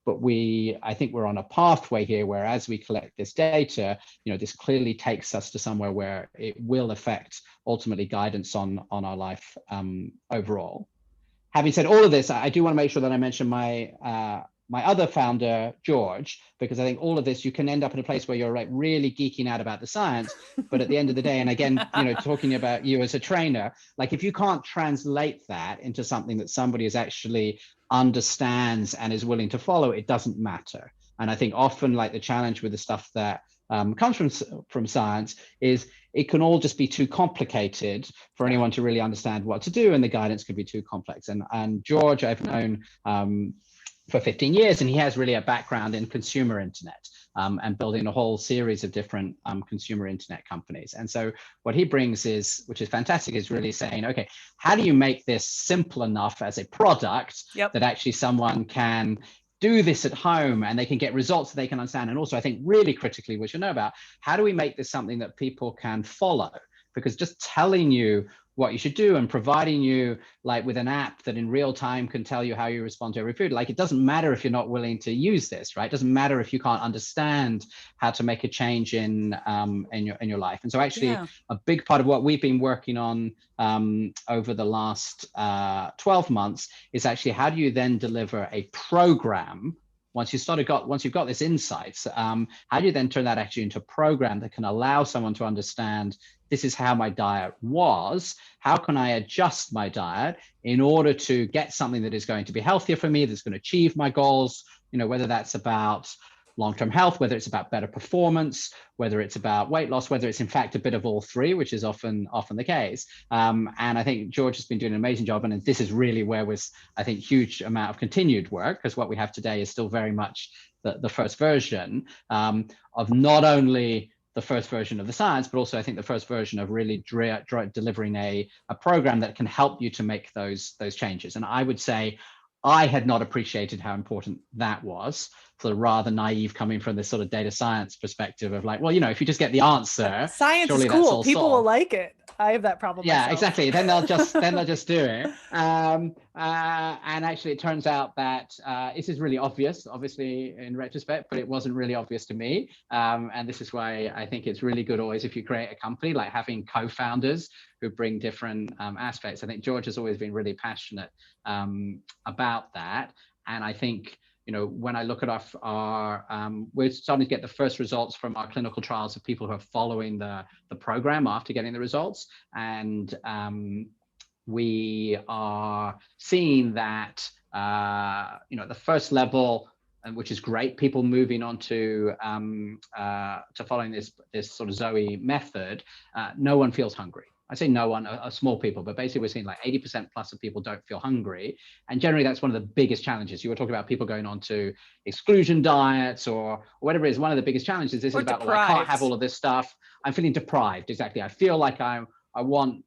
But I think we're on a pathway here where, as we collect this data, this clearly takes us to somewhere where it will affect ultimately guidance on our life overall. Having said all of this, I do want to make sure that I mention my other founder, George, because I think all of this, you can end up in a place where you're like really geeking out about the science, but at the end of the day, and again, talking about you as a trainer, like if you can't translate that into something that somebody is actually understands and is willing to follow, it doesn't matter. And I think often like the challenge with the stuff that comes from science is it can all just be too complicated for anyone to really understand what to do, and the guidance could be too complex. And George, I've known for 15 years, and he has really a background in consumer internet and building a whole series of different consumer internet companies. And so what he brings is, which is fantastic, is really saying, okay, how do you make this simple enough as a product that actually someone can do this at home and they can get results that they can understand? And also, I think really critically, which you know about, how do we make this something that people can follow? Because just telling you what you should do and providing you like with an app that in real time can tell you how you respond to every food, like it doesn't matter if you're not willing to use this, right? It doesn't matter if you can't understand how to make a change in your life. And so actually a big part of what we've been working on over the last 12 months is actually how do you then deliver a program once you've got this insights, how do you then turn that actually into a program that can allow someone to understand, this is how my diet was, how can I adjust my diet in order to get something that is going to be healthier for me, that's going to achieve my goals, whether that's about long-term health, whether it's about better performance, whether it's about weight loss, whether it's in fact a bit of all three, which is often the case. And I think George has been doing an amazing job. And this is really where was, I think, huge amount of continued work, because what we have today is still very much the first version of not only the first version of the science, but also I think the first version of really delivering a program that can help you to make those changes. And I would say I had not appreciated how important that was, sort of rather naive coming from this sort of data science perspective of like, well, you know, if you just get the answer, science is surely cool. that's all People will solved. like it. I have that problem Yeah, myself. exactly. Then they'll just do it. And actually, it turns out that this is really obvious, obviously in retrospect, but it wasn't really obvious to me. And this is why I think it's really good always if you create a company, like having co-founders who bring different aspects. I think George has always been really passionate about that, and I think, you know, when I look at our we're starting to get the first results from our clinical trials of people who are following the program after getting the results. And we are seeing that, you know, at the first level, and which is great, people moving on to following this sort of ZOE method, no one feels hungry. I say no one, a small people, but basically we're seeing like 80% plus of people don't feel hungry. And generally that's one of the biggest challenges. You were talking about people going on to exclusion diets or whatever it is. One of the biggest challenges is about, well, I can't have all of this stuff. I'm feeling deprived. Exactly. I feel like I want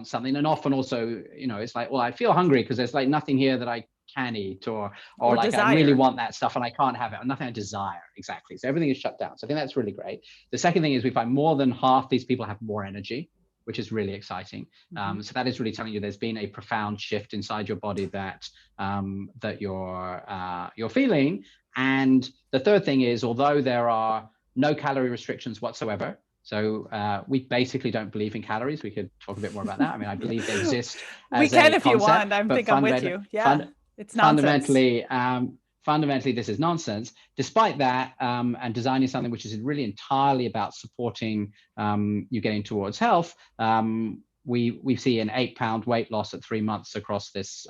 something. And often also, you know, it's like, well, I feel hungry because there's like nothing here that I can eat, or like desire. I really want that stuff and I can't have it, or nothing I desire. Exactly. So everything is shut down. So I think that's really great. The second thing is we find more than half these people have more energy, which is really exciting. So that is really telling you there's been a profound shift inside your body that that you're feeling. And the third thing is, although there are no calorie restrictions whatsoever, so we basically don't believe in calories. We could talk a bit more about that. I mean, I believe they exist as we can if concept, you want. I think I'm with you. Yeah, it's nonsense. Fundamentally, this is nonsense. Despite that, and designing something which is really entirely about supporting you getting towards health, we see an 8-pound weight loss at 3 months across this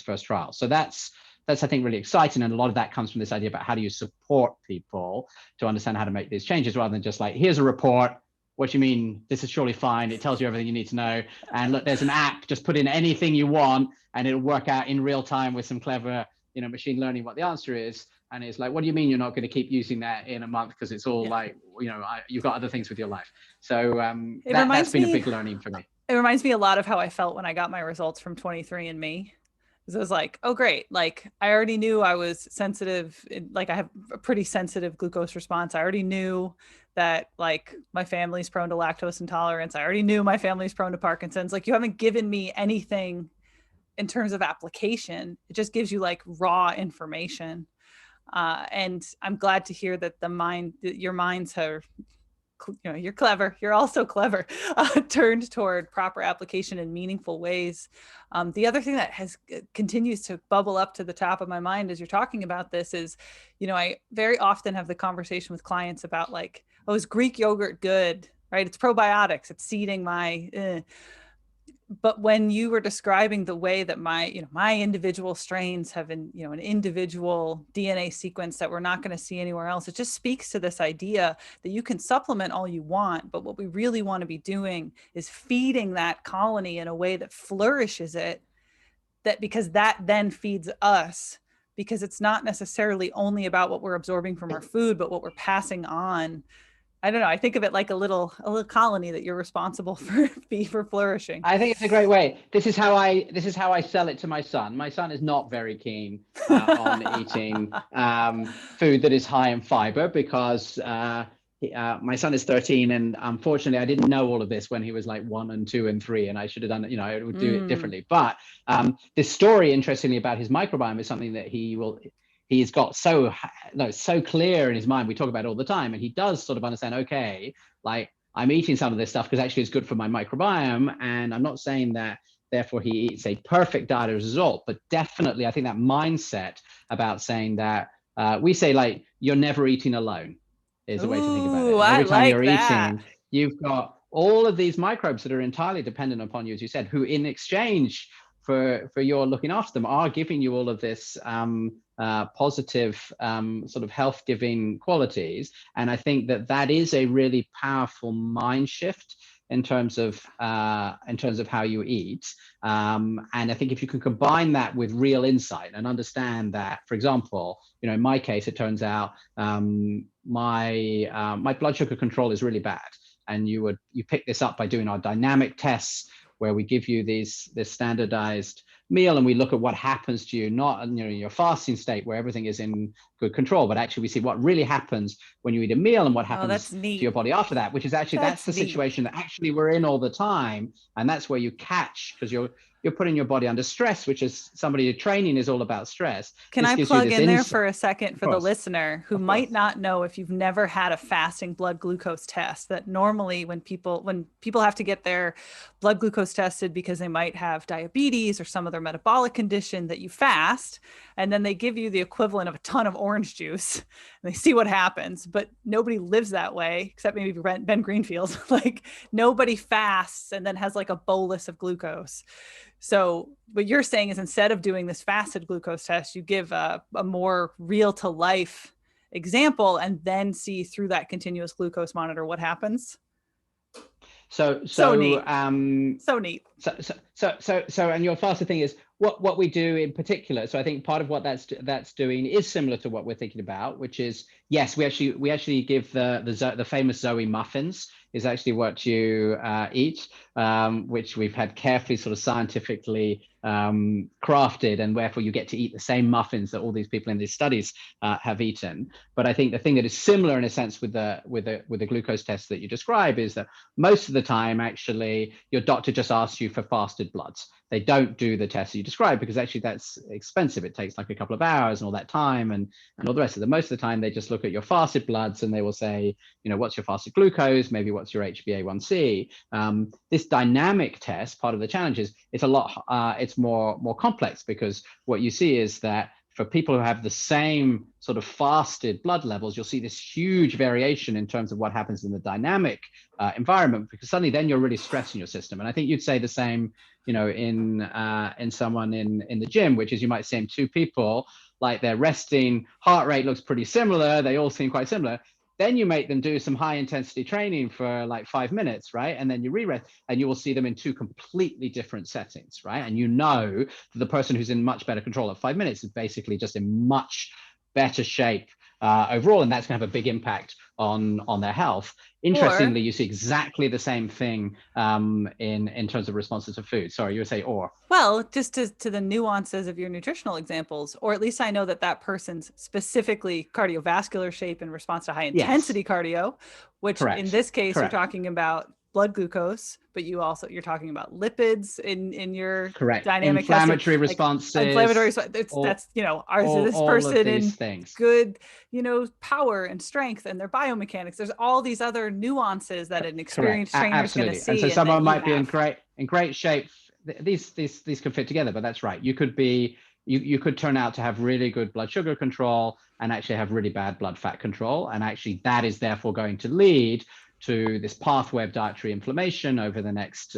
first trial. So that's I think really exciting, and a lot of that comes from this idea about how do you support people to understand how to make these changes, rather than just like, here's a report. What do you mean? This is surely fine. It tells you everything you need to know. And look, there's an app. Just put in anything you want, and it'll work out in real time with some clever, you know, machine learning what the answer is. And it's like, what do you mean you're not going to keep using that in a month because it's all like, you know, you've got other things with your life. So that's been a big learning for me. It reminds me a lot of how I felt when I got my results from 23andMe. Because I was like, oh, great. Like, I already knew I was sensitive. Like, I have a pretty sensitive glucose response. I already knew that, like, my family's prone to lactose intolerance. I already knew my family's prone to Parkinson's. Like, you haven't given me anything in terms of application. It just gives you, like, raw information. And I'm glad to hear that your minds are, you know, you're clever. You're also clever, turned toward proper application in meaningful ways. The other thing that continues to bubble up to the top of my mind as you're talking about this is, you know, I very often have the conversation with clients about like, oh, is Greek yogurt good? Right? It's probiotics. It's seeding my. But when you were describing the way that my individual strains have an individual DNA sequence that we're not going to see anywhere else, it just speaks to this idea that you can supplement all you want, but what we really want to be doing is feeding that colony in a way that flourishes it, because that then feeds us, because it's not necessarily only about what we're absorbing from our food, but what we're passing on. I don't know. I think of it like a little colony that you're responsible for flourishing. I think it's a great way. This is how I sell it to my son. My son is not very keen on eating food that is high in fiber, because my son is 13, and unfortunately I didn't know all of this when he was like 1 and 2 and 3, and I should have done it. You know, I would do it differently. But this story, interestingly, about his microbiome is something that he's got so clear in his mind. We talk about it all the time, and he does sort of understand, okay, like, I'm eating some of this stuff because actually it's good for my microbiome. And I'm not saying that therefore he eats a perfect diet as a result, but definitely I think that mindset about saying that we say, like, you're never eating alone is a way to think about it. And every time you're eating, you've got all of these microbes that are entirely dependent upon you, as you said, who in exchange for your looking after them are giving you all of this positive sort of health giving qualities. And I think that is a really powerful mind shift in terms of how you eat. And I think if you can combine that with real insight and understand that, for example, in my case, it turns out my blood sugar control is really bad. And you pick this up by doing our dynamic tests, where we give you this standardized meal and we look at what happens to you, not in your fasting state where everything is in good control, but actually we see what really happens when you eat a meal and what happens to your body after that, which is actually that's the situation that actually we're in all the time. And that's where you catch, because you're putting your body under stress, which is somebody training is all about stress. Can I plug in there for a second for the listener who might not know, if you've never had a fasting blood glucose test, that normally when people have to get their blood glucose tested because they might have diabetes or some other metabolic condition, that you fast and then they give you the equivalent of a ton of orange juice and they see what happens. But nobody lives that way except maybe Ben Greenfield. Like nobody fasts and then has like a bolus of glucose. So what you're saying is, instead of doing this fasted glucose test, you give a more real to life example and then see through that continuous glucose monitor what happens. So neat. So neat. So, and your faster thing is what we do in particular. So I think part of what that's doing is similar to what we're thinking about, which is, yes, we actually give the famous ZOE muffins is actually what you eat, which we've had carefully sort of scientifically crafted, and therefore you get to eat the same muffins that all these people in these studies have eaten. But I think the thing that is similar in a sense with the glucose test that you describe is that most of the time, actually, your doctor just asks you for fasted bloods. They don't do the test that you described, because actually that's expensive. It takes like a couple of hours and all that time and all the rest of it. Most of the time, they just look at your fasted bloods and they will say, what's your fasted glucose? Maybe what's your HbA1c? This dynamic test, part of the challenge is it's a lot, it's more complex, because what you see is that for people who have the same sort of fasted blood levels, you'll see this huge variation in terms of what happens in the dynamic environment, because suddenly then you're really stressing your system. And I think you'd say the same, in someone in the gym, which is you might see two people, like their resting heart rate looks pretty similar. They all seem quite similar. Then you make them do some high intensity training for like 5 minutes, right? And then you re-rest, and you will see them in two completely different settings, right? And that the person who's in much better control at 5 minutes is basically just in much better shape overall, and that's going to have a big impact on their health. Interestingly, you see exactly the same thing in terms of responses to food. Sorry, you would say or. Well, just to the nuances of your nutritional examples, or at least I know that person's specifically cardiovascular shape in response to high intensity cardio, which in this case, you're talking about blood glucose, but you're talking about lipids in your dynamic inflammatory responses. Like inflammatory, that's this person in things. Good, power and strength and their biomechanics. There's all these other nuances that an experienced trainer is going to see. And so someone might be in great shape. These could fit together, but that's right. You could turn out to have really good blood sugar control and actually have really bad blood fat control, and actually that is therefore going to lead to this pathway of dietary inflammation over the next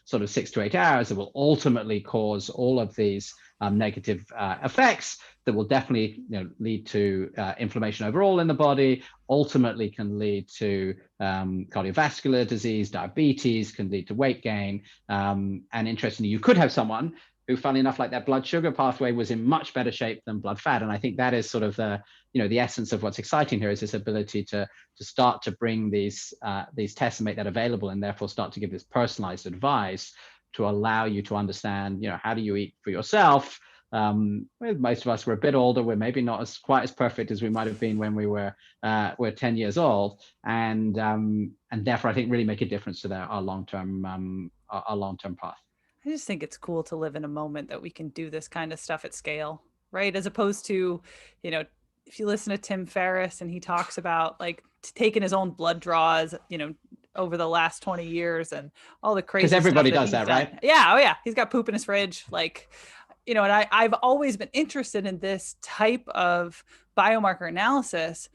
sort of 6 to 8 hours that will ultimately cause all of these negative effects that will definitely lead to inflammation overall in the body, ultimately can lead to cardiovascular disease, diabetes, can lead to weight gain. And interestingly, you could have someone who, funnily enough, like their blood sugar pathway was in much better shape than blood fat. And I think that is sort of the essence of what's exciting here, is this ability to start to bring these tests and make that available, and therefore start to give this personalized advice to allow you to understand, how do you eat for yourself. Most of us were a bit older. We're maybe not quite as perfect as we might have been when we were 10 years old, and therefore I think really make a difference to our long-term path. I just think it's cool to live in a moment that we can do this kind of stuff at scale, right? As opposed to, if you listen to Tim Ferriss and he talks about like taking his own blood draws, over the last 20 years and all the crazy stuff. Because everybody does that, right? Yeah. Oh yeah. He's got poop in his fridge. Like, and I've always been interested in this type of biomarker analysis,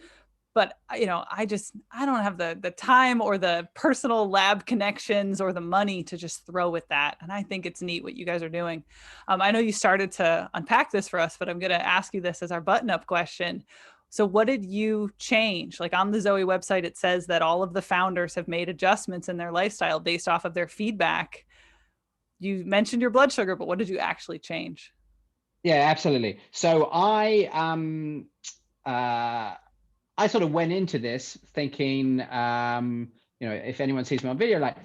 but I don't have the time or the personal lab connections or the money to just throw with that. And I think it's neat what you guys are doing. I know you started to unpack this for us, but I'm going to ask you this as our button-up question. So what did you change? Like on the ZOE website, it says that all of the founders have made adjustments in their lifestyle based off of their feedback. You mentioned your blood sugar, but what did you actually change? Yeah, absolutely. So I sort of went into this thinking, if anyone sees me on video, like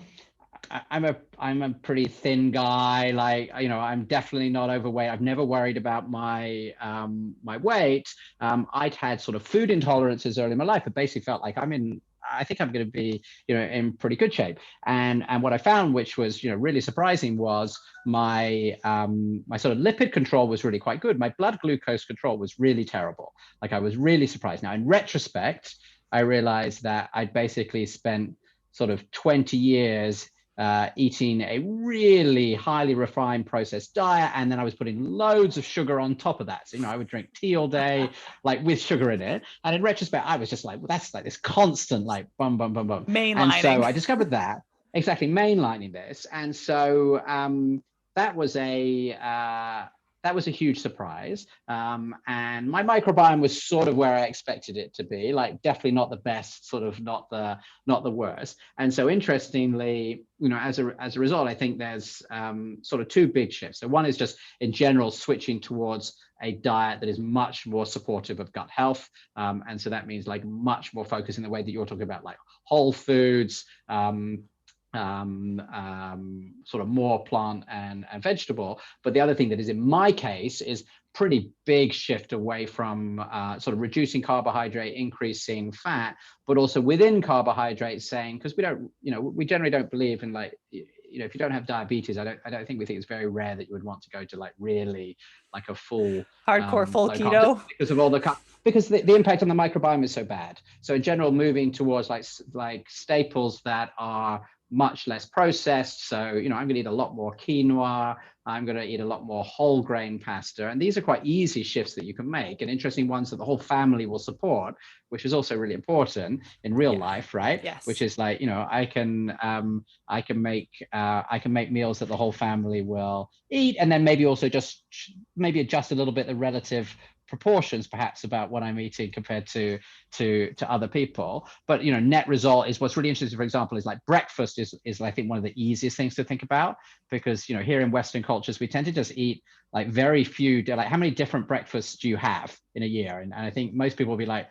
I'm a pretty thin guy. Like, I'm definitely not overweight. I've never worried about my weight. I'd had sort of food intolerances early in my life, but basically felt like I think I'm going to be, in pretty good shape. And what I found, which was, really surprising, was my sort of lipid control was really quite good. My blood glucose control was really terrible. Like, I was really surprised. Now, in retrospect, I realized that I'd basically spent sort of 20 years eating a really highly refined processed diet, and then I was putting loads of sugar on top of that. So, I would drink tea all day, like with sugar in it. And in retrospect, I was just like, well, that's like this constant, like, bum, bum, bum, bum. And so I discovered that, exactly, mainlining this. And so that was a huge surprise. And my microbiome was sort of where I expected it to be, like definitely not the best, sort of not the worst. And so interestingly, as a result, I think there's sort of two big shifts. So one is just in general switching towards a diet that is much more supportive of gut health. And so that means like much more focus in the way that you're talking about, like whole foods, sort of more plant and vegetable. But the other thing that is in my case is pretty big shift away from sort of reducing carbohydrate, increasing fat, but also within carbohydrates saying, because we generally don't believe in, like, if you don't have diabetes, I don't think we think it's very rare that you would want to go to like really like a full hardcore full low keto, because of all because the impact on the microbiome is so bad. So in general, moving towards like staples that are much less processed. So, I'm going to eat a lot more quinoa. I'm going to eat a lot more whole grain pasta. And these are quite easy shifts that you can make, and interesting ones that the whole family will support, which is also really important in real life, right? Yes. Which is like, I can make meals that the whole family will eat, and then maybe also just maybe adjust a little bit the relative proportions perhaps about what I'm eating compared to other people. But net result is, what's really interesting, for example, is like breakfast is I think one of the easiest things to think about, because here in Western cultures we tend to just eat like very few, like how many different breakfasts do you have in a year? And I think most people will be like,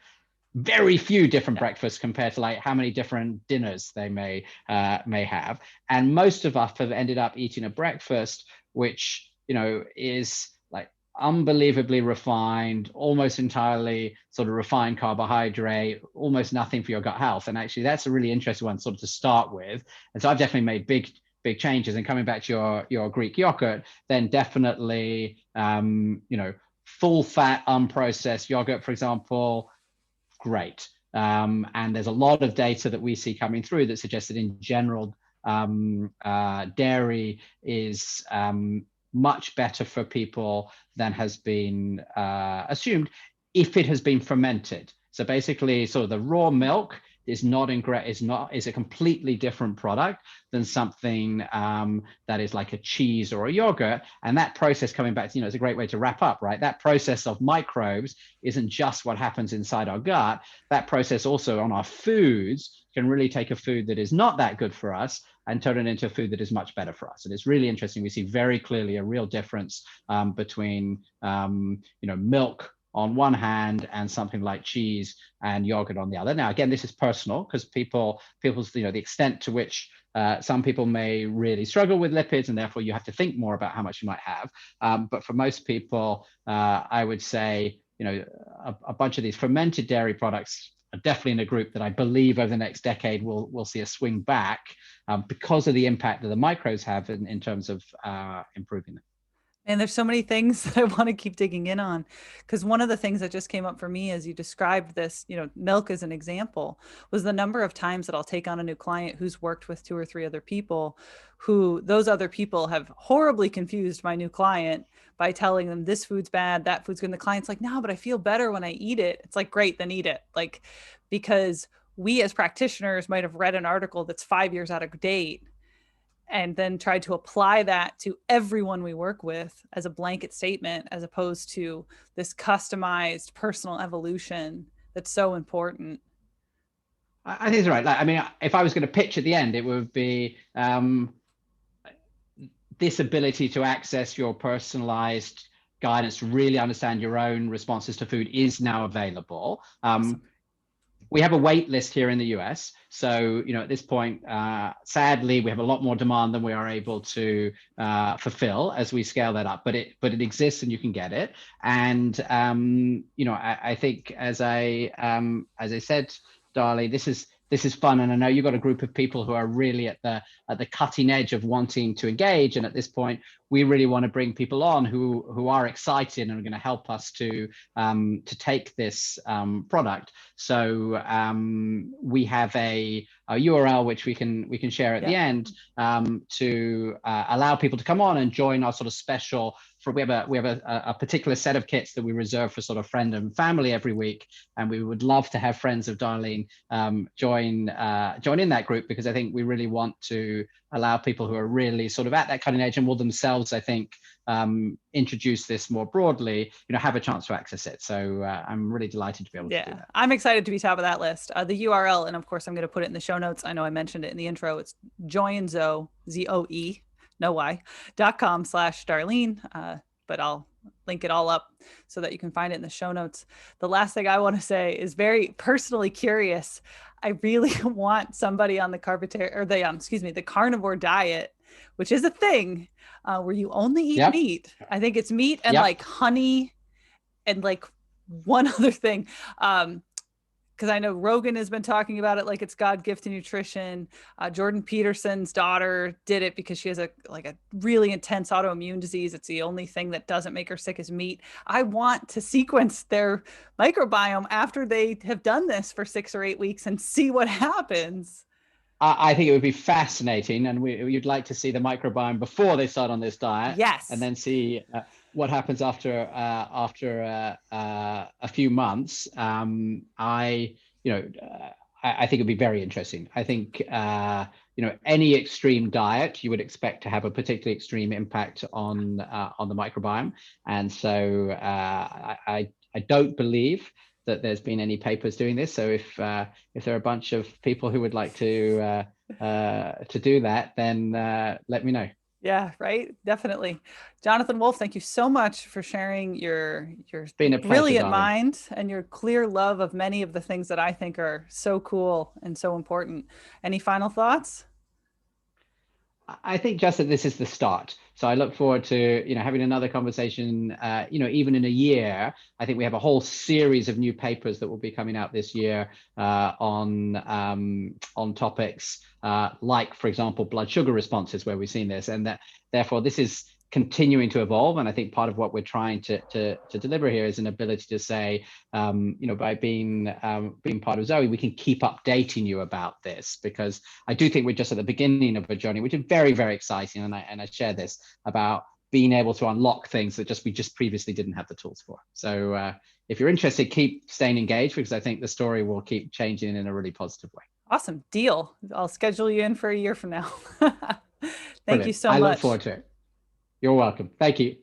very few different breakfasts compared to like how many different dinners they may have. And most of us have ended up eating a breakfast which is like unbelievably refined, almost entirely sort of refined carbohydrate, almost nothing for your gut health. And actually that's a really interesting one sort of to start with. And so I've definitely made big changes. And coming back to your Greek yogurt, then definitely full fat unprocessed yogurt, for example, great. And there's a lot of data that we see coming through that suggests that in general, dairy is much better for people than has been assumed if it has been fermented. So basically, sort of the raw milk is a completely different product than something that is like a cheese or a yogurt. And that process, coming back to, it's a great way to wrap up, right? That process of microbes isn't just what happens inside our gut. That process also on our foods can really take a food that is not that good for us and turn it into a food that is much better for us. And it's really interesting. We see very clearly a real difference between, milk on one hand and something like cheese and yogurt on the other. Now, again, this is personal, because people's, the extent to which some people may really struggle with lipids, and therefore you have to think more about how much you might have. But for most people, I would say, a bunch of these fermented dairy products are definitely in a group that I believe over the next decade we'll see a swing back because of the impact that the microbes have in terms of improving them. And there's so many things that I want to keep digging in on, because one of the things that just came up for me as you described this, milk as an example, was the number of times that I'll take on a new client who's worked with 2 or 3 other people, who those other people have horribly confused my new client by telling them this food's bad, that food's good. And the client's like, no, but I feel better when I eat it. It's like, great, then eat it. Like, because we as practitioners might have read an article that's 5 years out of date, and then tried to apply that to everyone we work with as a blanket statement, as opposed to this customized personal evolution that's so important. I think it's right. Like, I mean, if I was going to pitch at the end, it would be this ability to access your personalized guidance, to really understand your own responses to food, is now available. Awesome. We have a wait list here in the US. So, at this point, sadly, we have a lot more demand than we are able to fulfill as we scale that up. But it exists, and you can get it. And I think, as I said, Darley, this is fun, and I know you've got a group of people who are really at the cutting edge of wanting to engage. And at this point, we really want to bring people on who are excited and are going to help us to take this product. So we have a URL which we can share at the end to allow people to come on and join our sort of special. We have a particular set of kits that we reserve for sort of friend and family every week, and we would love to have friends of Darlene join in that group, because I think we really want to allow people who are really sort of at that cutting edge and will themselves, I think, introduce this more broadly, have a chance to access it. So I'm really delighted to be able to do that. I'm excited to be top of that list. The URL, and of course I'm going to put it in the show notes. I know I mentioned it in the intro. It's joinzo, ZOE, no Y, .com/Darlene. But I'll link it all up so that you can find it in the show notes. The last thing I want to say is very personally curious. I really want somebody on the the carnivore diet, which is a thing where you only eat meat. I think it's meat and like honey and like one other thing. Because I know Rogan has been talking about it like it's God-gifted nutrition. Jordan Peterson's daughter did it because she has a really intense autoimmune disease. It's the only thing that doesn't make her sick is meat. I want to sequence their microbiome after they have done this for 6 or 8 weeks and see what happens. I think it would be fascinating, and you'd like to see the microbiome before they start on this diet. Yes. And then see what happens after a few months. I think it'd be very interesting. I think any extreme diet you would expect to have a particularly extreme impact on the microbiome, and so I don't believe that there's been any papers doing this. So if there are a bunch of people who would like to do that, then let me know. Yeah, right. Definitely. Jonathan Wolf, thank you so much for sharing your brilliant mind and your clear love of many of the things that I think are so cool and so important. Any final thoughts? I think just that this is the start. So I look forward to having another conversation. Even in a year, I think we have a whole series of new papers that will be coming out this year on topics like, for example, blood sugar responses, where we've seen this, and that therefore this is continuing to evolve. And I think part of what we're trying to deliver here is an ability to say, by being part of ZOE, we can keep updating you about this, because I do think we're just at the beginning of a journey, which is very, very exciting. And I share this about being able to unlock things that we just previously didn't have the tools for. So if you're interested, keep staying engaged, because I think the story will keep changing in a really positive way. Awesome. Deal. I'll schedule you in for a year from now. Thank you so much. I look forward to it. You're welcome. Thank you.